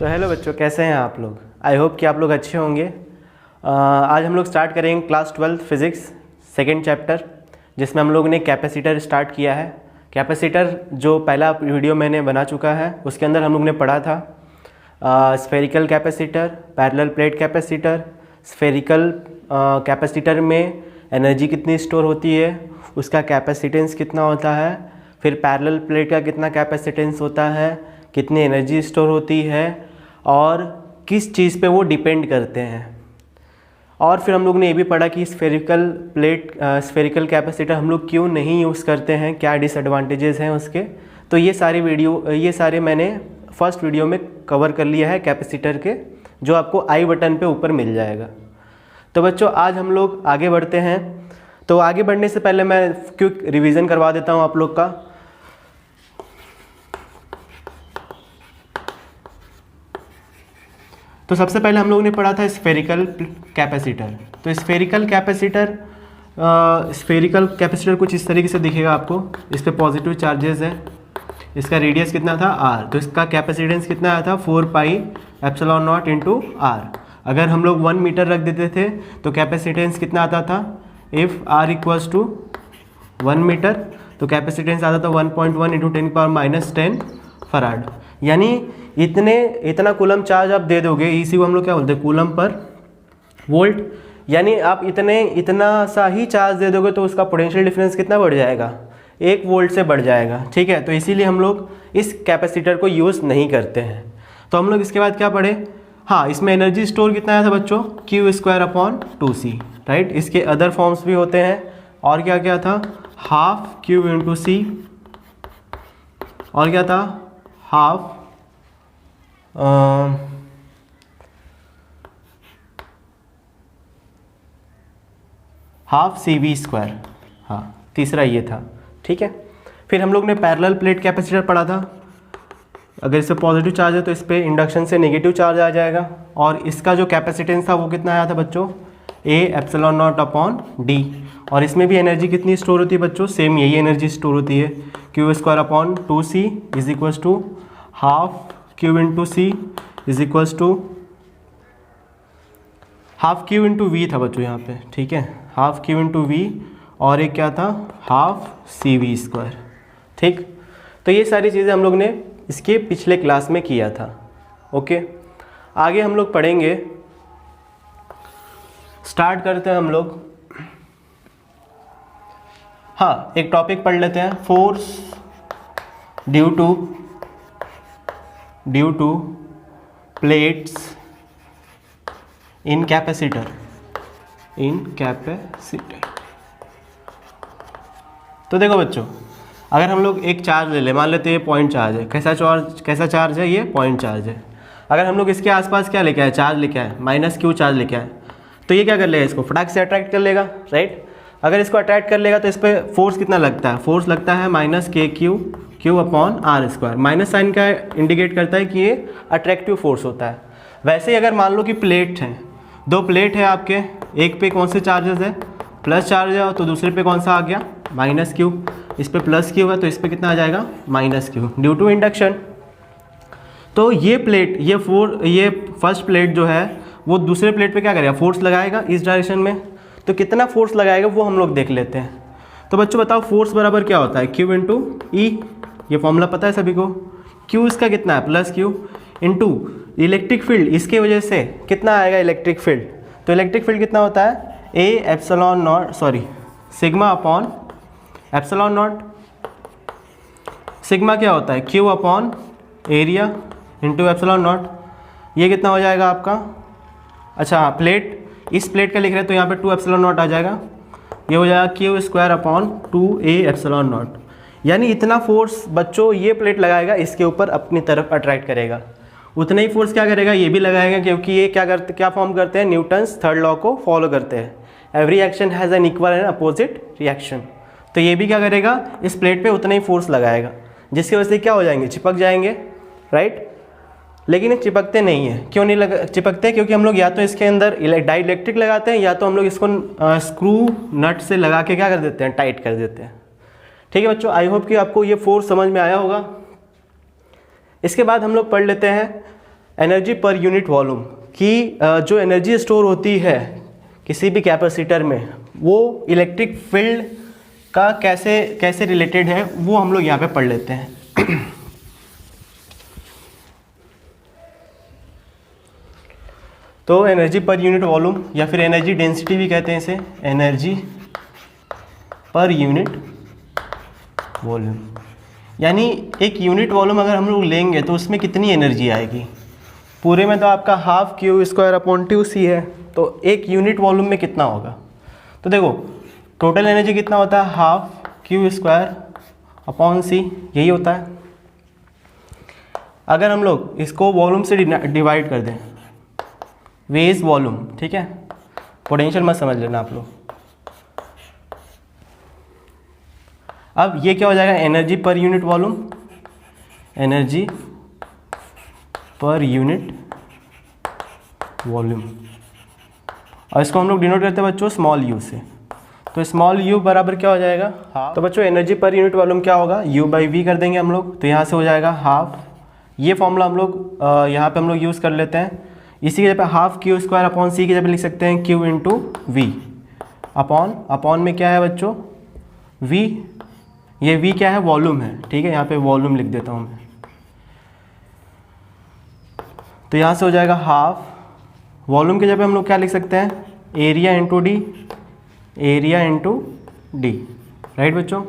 तो हेलो बच्चों, कैसे हैं आप लोग। आई होप कि आप लोग अच्छे होंगे। आज हम लोग स्टार्ट करेंगे क्लास 12 फिज़िक्स सेकेंड चैप्टर, जिसमें हम लोग ने कैपेसिटर स्टार्ट किया है। कैपेसिटर जो पहला वीडियो मैंने बना चुका है, उसके अंदर हम लोग ने पढ़ा था spherical capacitor, parallel plate capacitor. Spherical capacitor में एनर्जी कितनी स्टोर होती है, उसका कैपेसिटेंस कितना होता है, फिर पैरेलल प्लेट का कितना कैपेसिटेंस होता है, कितनी एनर्जी स्टोर होती है और किस चीज़ पे वो डिपेंड करते हैं। और फिर हम लोग ने ये भी पढ़ा कि स्फेरिकल कैपेसिटर हम लोग क्यों नहीं यूज़ करते हैं, क्या डिसएडवांटेजेस हैं उसके। तो ये सारे मैंने फर्स्ट वीडियो में कवर कर लिया है कैपेसिटर के, जो आपको आई बटन पे ऊपर मिल जाएगा। तो बच्चों आज हम लोग आगे बढ़ते हैं। तो आगे बढ़ने से पहले मैं क्विक रिवीजन करवा देता हूँ आप लोग का। तो सबसे पहले हम लोगों ने पढ़ा था स्फेरिकल कैपेसिटर। तो स्फेरिकल कैपेसिटर कुछ इस तरीके से दिखेगा आपको। इस पे पॉजिटिव चार्जेस है, इसका रेडियस कितना था r, तो इसका कैपेसिटेंस कितना आया था 4 pi epsilon not into r। अगर हम लोग 1 मीटर रख देते थे तो कैपेसिटेंस कितना आता था, if r equals to 1 metre तो कैपेसिटेंस आता था 1.1 इंटू 10⁻⁻10 फराड। यानी इतना कूलम चार्ज आप दे दोगे, इसी को हम लोग क्या बोलते हैं कूलम पर वोल्ट। यानी आप इतना सा ही चार्ज दे दोगे तो उसका पोटेंशियल डिफरेंस कितना बढ़ जाएगा, 1 वोल्ट से बढ़ जाएगा। ठीक है, तो इसीलिए हम लोग इस कैपेसिटर को यूज़ नहीं करते हैं। तो हम लोग इसके बाद क्या पढ़े, हाँ इसमें एनर्जी स्टोर कितना आया था बच्चों, Q²/2C, राइट। इसके अदर फॉर्म्स भी होते हैं। और क्या क्या था, हाफ Q इंटू C, और क्या था हाफ CV²। हाँ तीसरा ये था। ठीक है, फिर हम लोग ने पैरेलल प्लेट कैपेसिटर पढ़ा था। अगर इस पे पॉजिटिव चार्ज है तो इस पे इंडक्शन से नेगेटिव चार्ज आ जाएगा। और इसका जो कैपेसिटेंस था वो कितना आया था बच्चों, A∈0/d। और इसमें भी एनर्जी कितनी स्टोर होती है बच्चों, सेम यही एनर्जी स्टोर होती है, Q²/2C is equals to half Q into C is equals to half Q into V था बच्चों यहाँ पे। ठीक है, हाफ Q इंटू V और एक क्या था, हाफ CV²। ठीक, तो ये सारी चीज़ें हम लोग ने इसके पिछले क्लास में किया था। ओके, आगे हम लोग पढ़ेंगे, स्टार्ट करते हैं हम लोग। हाँ एक टॉपिक पढ़ लेते हैं, force due to plates in capacitor. तो देखो बच्चों, अगर हम लोग एक चार्ज ले लें, मान लेते हैं ये पॉइंट चार्ज है। कैसा चार्ज है, ये पॉइंट चार्ज है। अगर हम लोग इसके आसपास क्या लेके आए, चार्ज लेके आए, -Q चार्ज लेके आए, तो ये क्या कर लेगा, इसको फटाक से अट्रैक्ट कर लेगा, राइट। अगर इसको अट्रैक्ट कर लेगा तो इस पर फोर्स कितना लगता है, फोर्स लगता है -KQ/r²। माइनस साइन का इंडिकेट करता है कि ये अट्रैक्टिव फोर्स होता है। वैसे ही अगर मान लो कि प्लेट है, 2 प्लेट है आपके, एक पे कौन से चार्जेस है, प्लस चार्ज है, तो दूसरे पे कौन सा आ गया, -Q। इस पे +Q है तो इस पे कितना आ जाएगा, -Q, ड्यू टू इंडक्शन। तो ये प्लेट, ये फर्स्ट प्लेट जो है वो दूसरे प्लेट पे क्या करेगा, फोर्स लगाएगा इस डायरेक्शन में। तो कितना फोर्स लगाएगा वो हम लोग देख लेते हैं। तो बच्चों बताओ, फोर्स बराबर क्या होता है, Q इंटू E। ये फॉर्मूला पता है सभी को। Q इसका कितना है, +Q इंटू इलेक्ट्रिक फील्ड, इसके वजह से कितना आएगा इलेक्ट्रिक फील्ड। तो इलेक्ट्रिक फील्ड कितना होता है, सिग्मा/0। सिग्मा क्या होता है, Q/एरिया इंटू ε0। ये कितना हो जाएगा आपका, अच्छा प्लेट, इस प्लेट का लिख रहे हैं तो यहाँ पे 2ε0 आ जाएगा। ये हो जाएगा Q²/2A∈0। यानी इतना फोर्स बच्चों ये प्लेट लगाएगा, इसके ऊपर अपनी तरफ अट्रैक्ट करेगा। उतना ही फोर्स क्या करेगा, ये भी लगाएगा, क्योंकि ये क्या फॉर्म करते हैं, न्यूटन्स थर्ड लॉ को फॉलो करते हैं। Every action has an equal and opposite reaction. तो ये भी क्या करेगा, इस प्लेट पे उतना ही फोर्स लगाएगा, जिसकी वजह से क्या हो जाएंगे, चिपक जाएंगे, राइट। लेकिन ये चिपकते नहीं है, क्यों नहीं चिपकते, क्योंकि हम लोग या तो इसके अंदर डाइइलेक्ट्रिक लगाते हैं, या तो हम लोग इसको स्क्रू नट से लगा के क्या कर देते हैं, टाइट कर देते हैं। ठीक है बच्चों, आई होप कि आपको ये फोर्स समझ में आया होगा। इसके बाद हम लोग पढ़ लेते हैं एनर्जी पर यूनिट वॉल्यूम की जो एनर्जी स्टोर होती है किसी भी कैपेसिटर में, वो इलेक्ट्रिक फील्ड का कैसे रिलेटेड है वो हम लोग यहाँ पे पढ़ लेते हैं। तो एनर्जी पर यूनिट वॉल्यूम या फिर एनर्जी डेंसिटी भी कहते हैं इसे, एनर्जी पर यूनिट वॉल्यूम, यानी एक यूनिट वॉल्यूम अगर हम लोग लेंगे तो उसमें कितनी एनर्जी आएगी। पूरे में तो आपका half Q square upon 2c है, तो एक यूनिट वॉल्यूम में कितना होगा। तो देखो टोटल एनर्जी कितना होता है, half Q square upon c, यही होता है। अगर हम लोग इसको वॉल्यूम से डिवाइड कर दें, वे इज वॉल्यूम, ठीक है, पोटेंशियल मत समझ लेना आप लोग। अब ये क्या हो जाएगा, energy per unit volume, energy per unit volume, और इसको हम लोग डिनोट करते हैं बच्चों स्मॉल यू से। तो स्मॉल यू बराबर क्या हो जाएगा, हाफ। तो बच्चों एनर्जी पर यूनिट वॉल्यूम क्या होगा, यू बाई वी कर देंगे हम लोग, तो यहाँ से हो जाएगा हाफ। ये फॉर्मूला हम लोग यहाँ पे हम लोग यूज़ कर लेते हैं। इसी के जगह पे हाफ क्यू स्क्वायर अपॉन सी की जगह लिख सकते हैं क्यू इंटू वी, अपॉन में क्या है बच्चों, वी। ये वी क्या है, वॉल्यूम है, ठीक है, यहाँ पे वॉल्यूम लिख देता हूँ मैं। तो यहाँ से हो जाएगा हाफ, वॉल्यूम के जगह पे हम लोग क्या लिख सकते हैं, area into D, area into D, right बच्चों।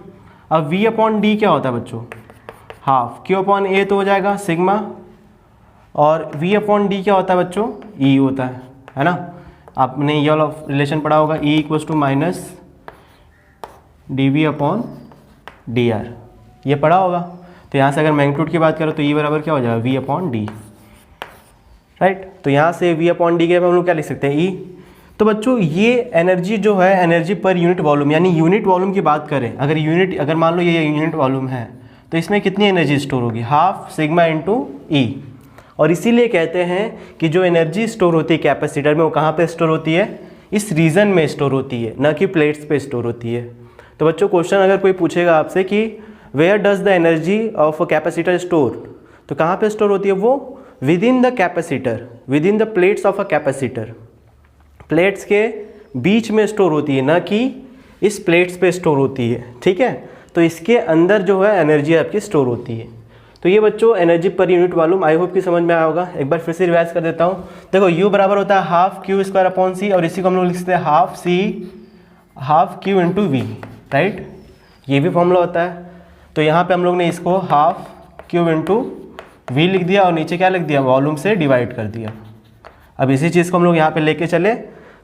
अब वी अपॉन डी क्या होता है बच्चों, हाफ। क्यू अपॉन ए तो हो जाएगा सिग्मा, और वी अपॉन डी क्या होता है बच्चों, ई होता है ना। आपने ये वाला रिलेशन पढ़ा होगा, E equals to minus D V upon D R, ये पढ़ा होगा। तो यहाँ से अगर मैग्नीट्यूड की बात करो तो ई बराबर क्या हो जाएगा, वी अपॉन डी, राइट। तो यहाँ से वी अपॉन डी के हम लोग क्या लिख सकते हैं, ई। तो बच्चों ये एनर्जी जो है, एनर्जी पर यूनिट वॉल्यूम, यानी यूनिट वॉल्यूम की बात करें, अगर मान लो ये यूनिट वॉल्यूम है तो इसमें कितनी एनर्जी स्टोर होगी, हाफ सिग्मा इंटू ई। और इसीलिए कहते हैं कि जो एनर्जी स्टोर होती है कैपेसिटर में, वो कहाँ पे स्टोर होती है, इस रीजन में स्टोर होती है, ना कि प्लेट्स पे स्टोर होती है। तो बच्चों क्वेश्चन अगर कोई पूछेगा आपसे कि where does the energy of a capacitor store, तो कहाँ पे स्टोर होती है वो, within the capacitor, within the plates of a capacitor, plates के बीच में स्टोर होती है, ना कि इस प्लेट्स पे स्टोर होती है, ठीक है। तो इसके अंदर जो है एनर्जी आपकी स्टोर होती है। तो ये बच्चों एनर्जी पर यूनिट वॉल्यूम, आई होप कि समझ में आया होगा। एक बार फिर से रिवाइज कर देता हूँ। देखो U बराबर होता है half Q square upon C, और इसी को हम लोग लिख सकते हैं half C half Q into V, right. ये भी फॉर्मूला होता है। तो यहाँ पे हम लोग ने इसको हाफ क्यू इंटू वी लिख दिया, और नीचे क्या लिख दिया, वॉल्यूम से डिवाइड कर दिया। अब इसी चीज़ को हम लोग यहाँ पे लेके चले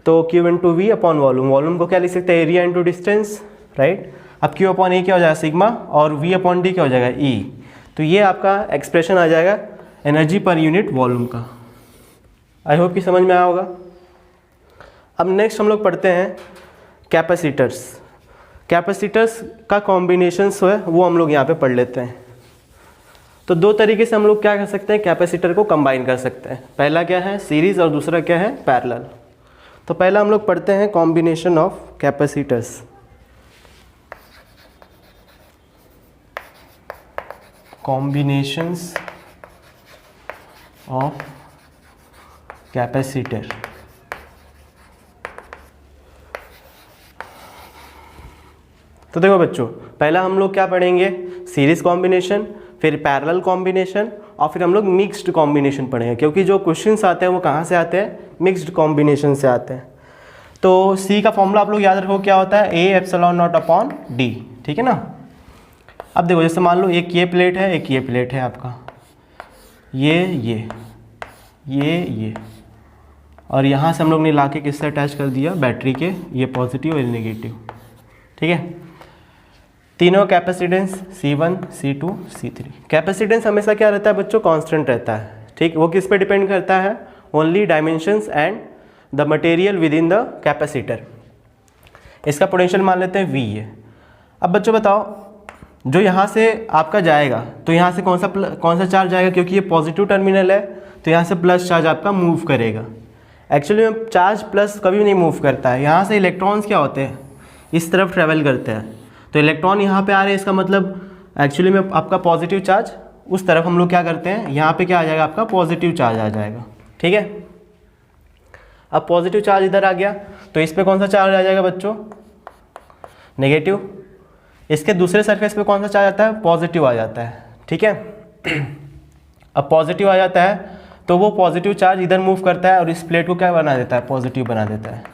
तो Q into V upon volume, volume को क्या लिख सकते हैं, एरिया इंटू डिस्टेंस, राइट। अब क्यू अपॉन ए क्या हो जाएगा, सिग्मा, और वी अपॉन डी क्या हो जाएगा, ई। तो ये आपका एक्सप्रेशन आ जाएगा एनर्जी पर यूनिट वॉल्यूम का। आई होप कि समझ में आया होगा। अब नेक्स्ट हम लोग पढ़ते हैं कैपेसिटर्स। कैपेसिटर्स का कॉम्बिनेशंस है वो हम लोग यहाँ पे पढ़ लेते हैं। तो दो तरीके से हम लोग क्या कर सकते हैं, कैपेसिटर को कंबाइन कर सकते हैं। पहला क्या है, सीरीज, और दूसरा क्या है, पैरेलल। तो पहला हम लोग पढ़ते हैं combination of capacitors. Combinations of capacitor. तो देखो बच्चों, पहला हम लोग क्या पढ़ेंगे, सीरीज कॉम्बिनेशन, फिर पैरेलल कॉम्बिनेशन, और फिर हम लोग मिक्स्ड कॉम्बिनेशन पढ़ेंगे, क्योंकि जो क्वेश्चंस आते हैं वो कहाँ से आते हैं, मिक्स्ड कॉम्बिनेशन से आते हैं। तो सी का फॉर्मूला आप लोग याद रखो क्या होता है, A epsilon not upon D, ठीक है ना। अब देखो जैसे मान लो एक ये प्लेट है, एक ये प्लेट है आपका, ये और यहाँ से हम लोग ने ला के किससे अटैच कर दिया, बैटरी के, ये पॉजिटिव और नेगेटिव, ठीक है। तीनों capacitance C1, C2, C3। Capacitance हमेशा क्या रहता है बच्चों, कांस्टेंट रहता है, ठीक। वो किस पे डिपेंड करता है, only dimensions and the material with in the capacitor. इसका पोटेंशियल मान लेते हैं V है। अब बच्चों बताओ, जो यहाँ से आपका जाएगा तो यहाँ से कौन सा चार्ज जाएगा, क्योंकि ये पॉजिटिव टर्मिनल है तो यहाँ से प्लस चार्ज आपका मूव करेगा। एक्चुअली में चार्ज प्लस कभी नहीं मूव करता है। यहाँ से इलेक्ट्रॉन्स क्या होते हैं, इस तरफ ट्रेवल करते हैं, तो इलेक्ट्रॉन यहाँ पे आ रहे हैं, इसका मतलब एक्चुअली में आपका पॉजिटिव चार्ज उस तरफ हम लोग क्या करते हैं, यहाँ पे क्या आ जाएगा आपका पॉजिटिव चार्ज आ जाएगा। ठीक है, अब पॉजिटिव चार्ज इधर आ गया तो इस पे कौन सा चार्ज आ जाएगा बच्चों, नेगेटिव। इसके दूसरे सरफेस पे कौन सा चार्ज आता है, पॉजिटिव आ जाता है। ठीक है, अब पॉजिटिव आ जाता है तो वो पॉजिटिव चार्ज इधर मूव करता है और इस प्लेट को क्या बना देता है, पॉजिटिव बना देता है।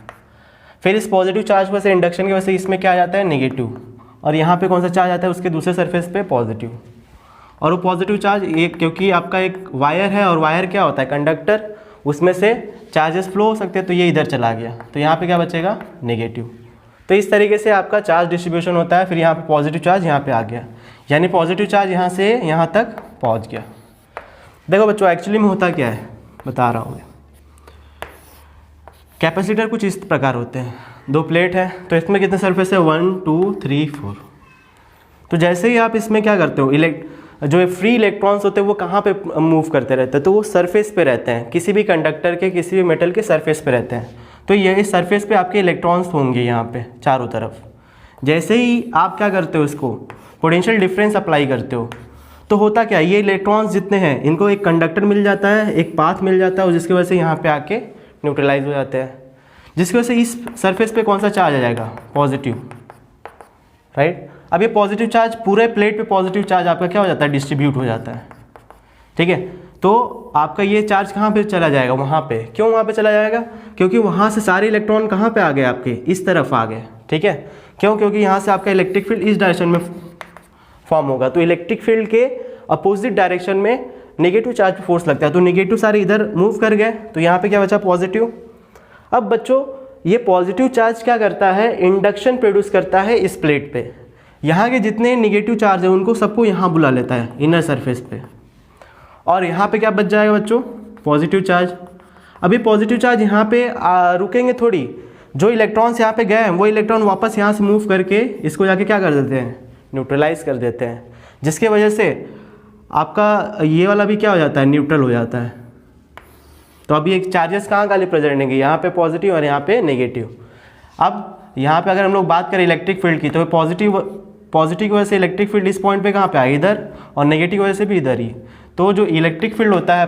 फिर इस पॉजिटिव चार्ज वजह से इंडक्शन की वजह से इसमें क्या आ जाता है, नेगेटिव, और यहाँ पे कौन सा चार्ज आता है, उसके दूसरे सरफेस पे पॉजिटिव। और वो पॉजिटिव चार्ज एक, क्योंकि आपका एक वायर है और वायर क्या होता है, कंडक्टर, उसमें से चार्जेस फ्लो हो सकते हैं, तो ये इधर चला गया तो यहाँ पे क्या बचेगा, नेगेटिव। तो इस तरीके से आपका चार्ज डिस्ट्रीब्यूशन होता है। फिर यहाँ पे पॉजिटिव चार्ज यहाँ पे आ गया, यानी पॉजिटिव चार्ज यहाँ से यहाँ तक पहुँच गया। देखो बच्चों एक्चुअली में होता क्या है, बता रहा हूँ। कैपेसिटर कुछ इस प्रकार होते हैं, दो प्लेट है तो इसमें कितने सरफेस है, 1 2 3 4। तो जैसे ही आप इसमें क्या करते हो, जो फ्री इलेक्ट्रॉन्स होते हैं वो कहाँ पे मूव करते रहते हैं, तो वो सरफेस पे रहते हैं, किसी भी कंडक्टर के, किसी भी मेटल के सरफेस पे रहते हैं। तो ये इस सरफेस पे आपके इलेक्ट्रॉन्स होंगे यहाँ पे चारों तरफ। जैसे ही आप क्या करते हो, इसको पोटेंशियल डिफरेंस अप्लाई करते हो, तो होता क्या है, ये इलेक्ट्रॉन्स जितने हैं इनको एक कंडक्टर मिल जाता है, एक पाथ मिल जाता है, और जिसकी वजह से यहाँ पे आके न्यूट्रलाइज हो जाते हैं, जिसकी वजह से इस सरफेस पे कौन सा चार्ज आ जाएगा, पॉजिटिव। राइट, अब ये पॉजिटिव चार्ज पूरे प्लेट पे पॉजिटिव चार्ज आपका क्या हो जाता है, डिस्ट्रीब्यूट हो जाता है। ठीक है, तो आपका ये चार्ज कहाँ पे चला जाएगा, वहाँ पे। क्यों वहाँ पे चला जाएगा, क्योंकि वहाँ से सारे इलेक्ट्रॉन कहाँ पे आ गए, आपके इस तरफ आ गए। ठीक है, क्यों, क्योंकि यहाँ से आपका इलेक्ट्रिक फील्ड इस डायरेक्शन में फॉर्म होगा, तो इलेक्ट्रिक फील्ड के अपोजिट डायरेक्शन में नेगेटिव चार्ज फोर्स लगता है, तो नेगेटिव सारे इधर मूव कर गए, तो यहाँ पे क्या बचा, पॉजिटिव। अब बच्चों ये पॉजिटिव चार्ज क्या करता है, इंडक्शन प्रोड्यूस करता है इस प्लेट पे। यहाँ के जितने नेगेटिव चार्ज है उनको सबको यहाँ बुला लेता है इनर सरफेस पे, और यहाँ पे क्या बच जाएगा बच्चों, पॉजिटिव चार्ज। अभी पॉजिटिव चार्ज यहाँ पे रुकेंगे थोड़ी, जो इलेक्ट्रॉन्स यहाँ पे गए हैं वो इलेक्ट्रॉन वापस यहाँ से मूव करके इसको जाके क्या कर देते हैं, न्यूट्रलाइज कर देते हैं, जिसके वजह से आपका ये वाला भी क्या हो जाता है, न्यूट्रल हो जाता है। तो अभी एक चार्जेस कहाँ खाली प्रेजेंट होंगे, यहाँ पे पॉजिटिव और यहाँ पे नेगेटिव। अब यहाँ पे अगर हम लोग बात करें इलेक्ट्रिक फील्ड की, तो पॉजिटिव की वजह से इलेक्ट्रिक फील्ड इस पॉइंट पे कहाँ पे आए, इधर, और नेगेटिव वजह से भी इधर ही। तो जो इलेक्ट्रिक फील्ड होता है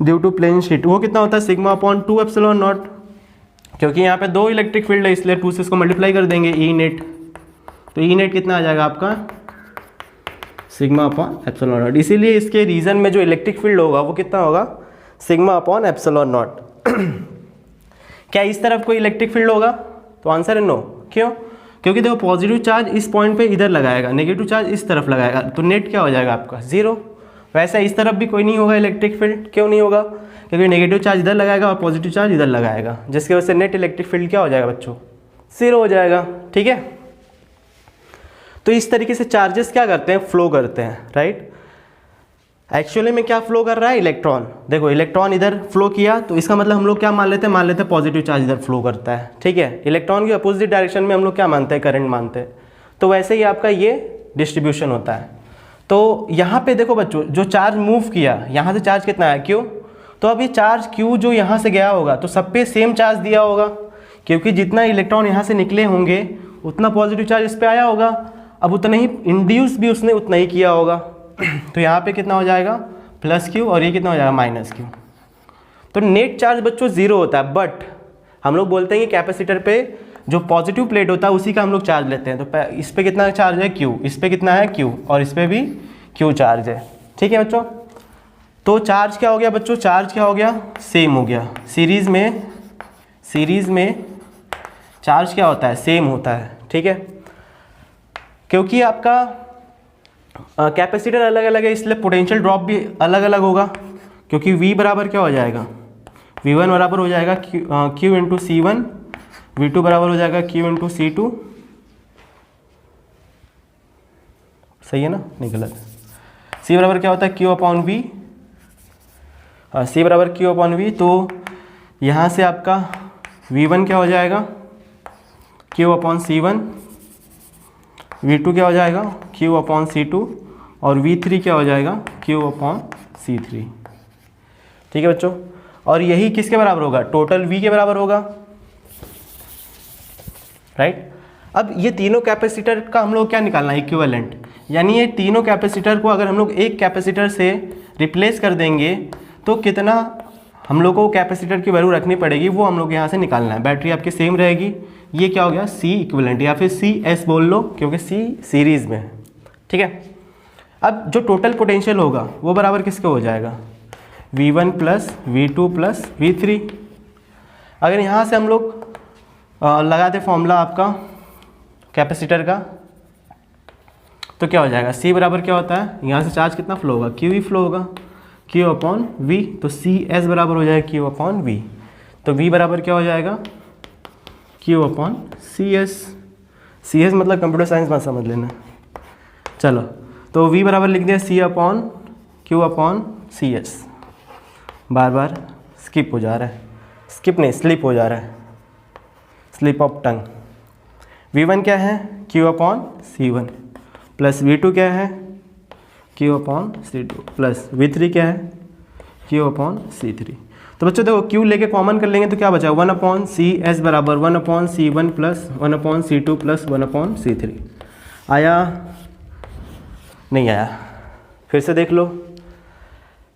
ड्यू टू प्लेन शीट, वो कितना होता है, सिग्मा अपॉन 2 एप्सिलॉन नॉट। क्योंकि यहाँ पे 2 इलेक्ट्रिक फील्ड है इसलिए 2 से इसको मल्टीप्लाई कर देंगे, ई नेट। तो ई नेट कितना आ जाएगा आपका, सिग्मा अपॉन एप्सिलॉन नॉट। इसीलिए इसके रीजन में जो इलेक्ट्रिक फील्ड होगा वो कितना होगा, सिग्मा अपॉन एप्सिलॉन नॉट। क्या इस तरफ कोई इलेक्ट्रिक फील्ड होगा, तो आंसर है नो। क्यों, क्योंकि देखो पॉजिटिव चार्ज इस पॉइंट पे इधर लगाएगा, नेगेटिव चार्ज इस तरफ लगाएगा, तो नेट क्या हो जाएगा आपका, 0। वैसे इस तरफ भी कोई नहीं होगा इलेक्ट्रिक फील्ड, क्यों नहीं होगा, क्योंकि नेगेटिव चार्ज इधर लगाएगा और पॉजिटिव चार्ज इधर लगाएगा, जिसकी वजह से नेट इलेक्ट्रिक फील्ड क्या हो जाएगा बच्चों, 0 हो जाएगा। ठीक है, तो इस तरीके से चार्जेस क्या करते हैं, फ्लो करते हैं। राइट, एक्चुअली में क्या फ्लो कर रहा है, इलेक्ट्रॉन। देखो इलेक्ट्रॉन इधर फ्लो किया तो इसका मतलब हम लोग क्या मान लेते हैं, पॉजिटिव चार्ज इधर फ्लो करता है। ठीक है, इलेक्ट्रॉन की अपोजिट डायरेक्शन में हम लोग क्या मानते हैं, करंट मानते हैं। तो वैसे ही आपका ये डिस्ट्रीब्यूशन होता है। तो यहाँ पे देखो बच्चों, जो चार्ज मूव किया, यहाँ से चार्ज कितना है, क्यू। तो अब ये चार्ज क्यू जो यहाँ से गया होगा तो सब पे सेम चार्ज दिया होगा, क्योंकि जितना इलेक्ट्रॉन यहाँ से निकले होंगे उतना पॉजिटिव चार्ज इस पर आया होगा। अब उतना ही इंड्यूस भी उसने उतना ही किया होगा। तो यहाँ पे कितना हो जाएगा, प्लस क्यू, और ये कितना हो जाएगा, माइनस क्यू। तो नेट चार्ज बच्चों 0 होता है, बट हम लोग बोलते हैं कि कैपेसिटर पे जो पॉजिटिव प्लेट होता है उसी का हम लोग चार्ज लेते हैं। तो इस पे कितना चार्ज है, क्यू, इस पे कितना है, क्यू, और इस पे भी क्यू चार्ज है। ठीक है बच्चों, तो चार्ज क्या हो गया बच्चों, चार्ज क्या हो गया, सेम हो गया। सीरीज में चार्ज क्या होता है, सेम होता है। ठीक है, क्योंकि आपका कैपेसिटर अलग अलग है इसलिए पोटेंशियल ड्रॉप भी अलग अलग होगा। क्योंकि V बराबर क्या हो जाएगा, V1 बराबर हो जाएगा Q इंटू C1, V2 बराबर हो जाएगा Q इंटू C2। सही है ना, नहीं गलत। C बराबर क्या होता है, Q अपॉन V, C बराबर Q अपॉन V। तो यहाँ से आपका V1 क्या हो जाएगा, Q अपॉन C1, V2 क्या हो जाएगा, Q अपॉन C2, और V3 क्या हो जाएगा, Q अपॉन C3। ठीक है बच्चों, और यही किसके बराबर होगा, टोटल V के बराबर होगा। राइट, अब ये तीनों कैपेसिटर का हम लोग क्या निकालना है, इक्विवेलेंट। यानी ये तीनों कैपेसिटर को अगर हम लोग एक कैपेसिटर से रिप्लेस कर देंगे तो कितना हम लोग को कैपेसिटर की वैल्यू रखनी पड़ेगी वो हम लोग यहाँ से निकालना है। बैटरी आपकी सेम रहेगी, ये क्या हो गया सी इक्विवेलेंट या फिर सी एस बोल लो क्योंकि सी सीरीज़ में है, ठीक है। अब जो टोटल पोटेंशियल होगा वो बराबर किसके हो जाएगा, V1 plus V2 plus V3। अगर यहाँ से हम लोग लगाते फॉर्मूला आपका कैपेसिटर का तो क्या हो जाएगा, C बराबर क्या होता है, यहाँ से चार्ज कितना फ्लो होगा, Q ही फ्लो होगा, Q अपॉन V, तो CS बराबर हो जाएगा Q अपॉन V। तो V बराबर क्या हो जाएगा, Q अपॉन CS। CS मतलब कंप्यूटर साइंस मत समझ लेना। चलो तो V बराबर लिख दिया C upon Q upon CS। बार बार स्किप हो जा रहा है, स्किप नहीं स्लिप हो जा रहा है, स्लिप ऑफ टंग। V1 क्या है, Q upon C1 plus V2 क्या है, Q upon C2 plus V3 क्या है, Q अपॉन C3। तो बच्चों देखो Q लेके कॉमन कर लेंगे तो क्या बचा, 1 अपॉन CS बराबर 1 upon C1 plus 1 upon C2 plus 1 upon C3। आया नहीं आया, फिर से देख लो।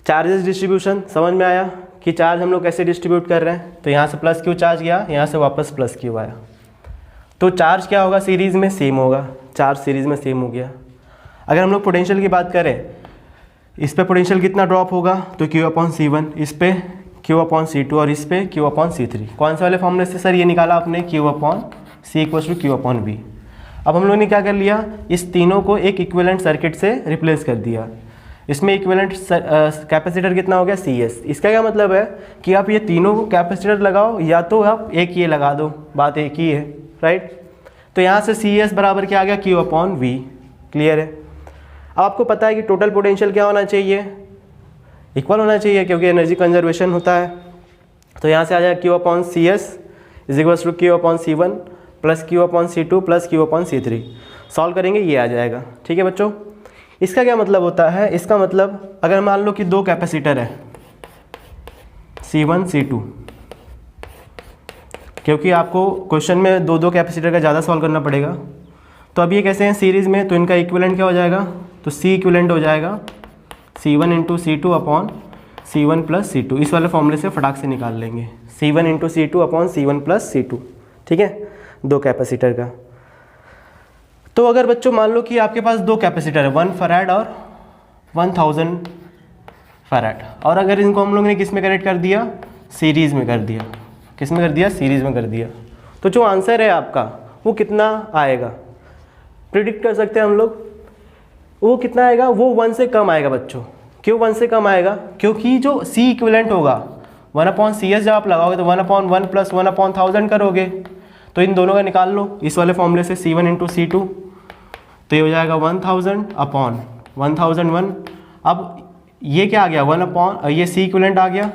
चार्जेस डिस्ट्रीब्यूशन समझ में आया कि चार्ज हम लोग कैसे डिस्ट्रीब्यूट कर रहे हैं। तो यहाँ से प्लस Q चार्ज गया, यहाँ से वापस प्लस Q आया, तो चार्ज क्या होगा, सीरीज़ में सेम होगा, चार्ज सीरीज़ में सेम हो गया। अगर हम लोग पोटेंशियल की बात करें, इस पे पोटेंशियल कितना ड्रॉप होगा, तो Q अपॉन C1, इस पे Q अपॉन C2 और इस पे Q अपॉन C3। कौन से वाले फॉर्मूले से सर ये निकाला आपने, Q upon C equals to Q upon V। अब हम लोगों ने क्या कर लिया, इस तीनों को एक इक्विवेलेंट सर्किट से रिप्लेस कर दिया। इसमें इक्विवेलेंट कैपेसिटर कितना हो गया, CS। इसका क्या मतलब है कि आप ये तीनों कैपेसिटर लगाओ या तो आप एक ये लगा दो, बात एक ही है, राइट। तो यहाँ से CS बराबर क्या आ गया, Q अपॉन V। क्लियर है। अब आपको पता है कि टोटल पोटेंशियल क्या होना चाहिए, इक्वल होना चाहिए क्योंकि एनर्जी कंजर्वेशन होता है। तो यहाँ से आ जाएगा Q upon CS is equals to Q upon C1 plus Q upon C2 plus Q upon C3। Solve करेंगे ये आ जाएगा, ठीक है बच्चों। इसका क्या मतलब होता है, इसका मतलब अगर मान लो कि दो कैपेसिटर है C1 C2, क्योंकि आपको क्वेश्चन में दो कैपेसिटर का ज़्यादा सॉल्व करना पड़ेगा। तो अब ये कैसे हैं सीरीज़ में, तो इनका इक्विवेलेंट क्या हो जाएगा, तो C इक्विवेलेंट हो जाएगा C1 into C2 upon C1 plus C2। इस वाले फॉर्मूले से फटाक से निकाल लेंगे, C1 into C2 upon C1 plus C2, ठीक है, दो कैपेसिटर का। तो अगर बच्चों मान लो कि आपके पास दो कैपेसिटर है, 1 फैराड और 1000 फैराड, और अगर इनको हम लोग ने किस में कनेक्ट कर दिया, सीरीज़ में कर दिया। किस में कर दिया, सीरीज़ में कर दिया। तो जो आंसर है आपका वो कितना आएगा, प्रिडिक्ट कर सकते हैं हम लोग। वो कितना आएगा, वो 1 से कम आएगा बच्चों। क्यों 1 से कम आएगा, क्योंकि जो C इक्विवेलेंट होगा 1 अपॉन CS जब आप लगाओगे तो 1 अपॉन 1 प्लस 1 अपॉन 1000 करोगे। तो इन दोनों का निकाल लो इस वाले फॉर्मूले से, C1 इंटू C2, तो ये हो जाएगा 1000 अपॉन 1001। अब ये क्या आ गया, 1 अपॉन ये C इक्विवेलेंट आ गया,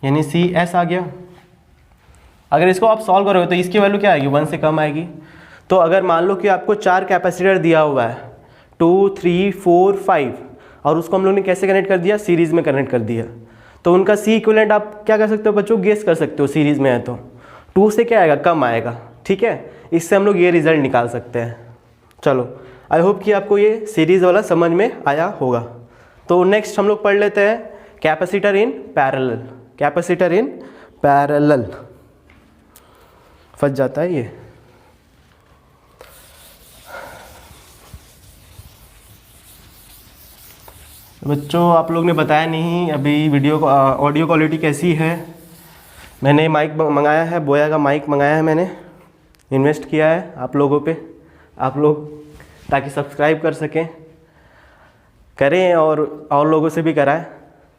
यानी CS आ गया। अगर इसको आप सॉल्व करोगे तो इसकी वैल्यू क्या आएगी, 1 से कम आएगी। तो अगर मान लो कि आपको 4 कैपेसिटर दिया हुआ है 2, 3, 4, 5, और उसको हम लोग ने कैसे कनेक्ट कर दिया, सीरीज़ में कनेक्ट कर दिया। तो उनका C इक्विवेलेंट आप क्या कर सकते हो बच्चों, गेस कर सकते हो, सीरीज़ में है तो 2 से क्या आएगा, कम आएगा, ठीक है। इससे हम लोग ये रिजल्ट निकाल सकते हैं। चलो आई होप कि आपको ये सीरीज़ वाला समझ में आया होगा। तो नेक्स्ट हम लोग पढ़ लेते हैं capacitor in parallel. Capacitor in parallel फंस जाता है ये। बच्चों आप लोग ने बताया नहीं अभी वीडियो ऑडियो क्वालिटी कैसी है। मैंने माइक मंगाया है, बोया का माइक मंगाया है, मैंने इन्वेस्ट किया है आप लोगों पे, आप लोग ताकि सब्सक्राइब कर सकें, करें और लोगों से भी कराएं,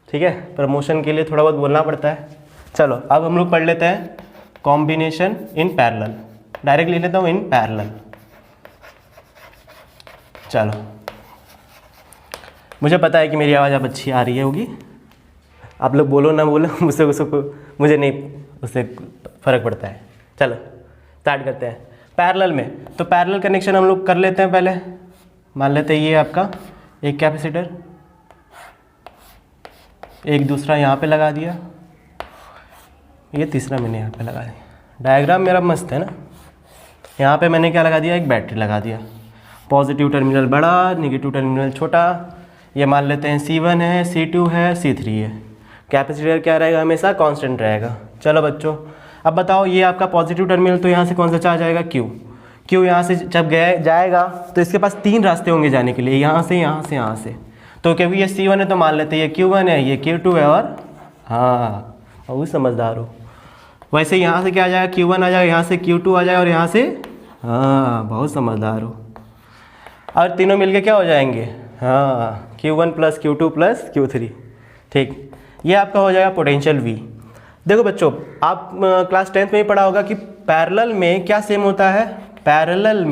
ठीक है। प्रमोशन के लिए थोड़ा बहुत बोलना पड़ता है। चलो अब हम लोग पढ़ लेते हैं कॉम्बिनेशन इन पैरेलल। डायरेक्ट ले लेता हूँ इन पैरेलल। चलो मुझे पता है कि मेरी आवाज़ अब अच्छी आ रही है होगी, आप लोग बोलो ना बोलो मुझसे उसको मुझे नहीं उससे फ़र्क पड़ता है। चलो स्टार्ट करते हैं पैरेलल में। तो पैरेलल कनेक्शन हम लोग कर लेते हैं। पहले मान लेते हैं ये आपका एक कैपेसिटर, एक दूसरा यहाँ पे लगा दिया, ये तीसरा मैंने यहाँ पे लगा दिया। डायग्राम मेरा मस्त है ना। यहाँ पे मैंने क्या लगा दिया, एक बैटरी लगा दिया। पॉजिटिव टर्मिनल बड़ा, नेगेटिव टर्मिनल छोटा। ये मान लेते हैं C1 है, C2 है, C3 है। कैपेसिटर क्या रहेगा, हमेशा कांस्टेंट रहेगा। चलो बच्चों, अब बताओ ये आपका पॉजिटिव टर्मिनल, तो यहाँ से कौन सा चार्ज आएगा, Q यहाँ से जब जाएगा तो इसके पास 3 रास्ते होंगे जाने के लिए, यहाँ से, यहाँ से, यहाँ से। तो क्योंकि ये C1 है तो मान लेते हैं ये Q1 है, ये Q2 है, और हाँ बहुत समझदार हो। वैसे यहाँ से क्या आ जाएगा, Q1 आ जाएगा, यहाँ से Q2 आ जाएगा, और यहाँ से, हाँ बहुत समझदार हो। और तीनों मिलके क्या हो जाएंगे, हाँ Q1 plus Q2 plus Q3। ठीक, ये आपका हो जाएगा पोटेंशियल V। देखो बच्चों, आप क्लास 10th में ही पढ़ा होगा कि पैरेलल में क्या सेम होता है, पैरेलल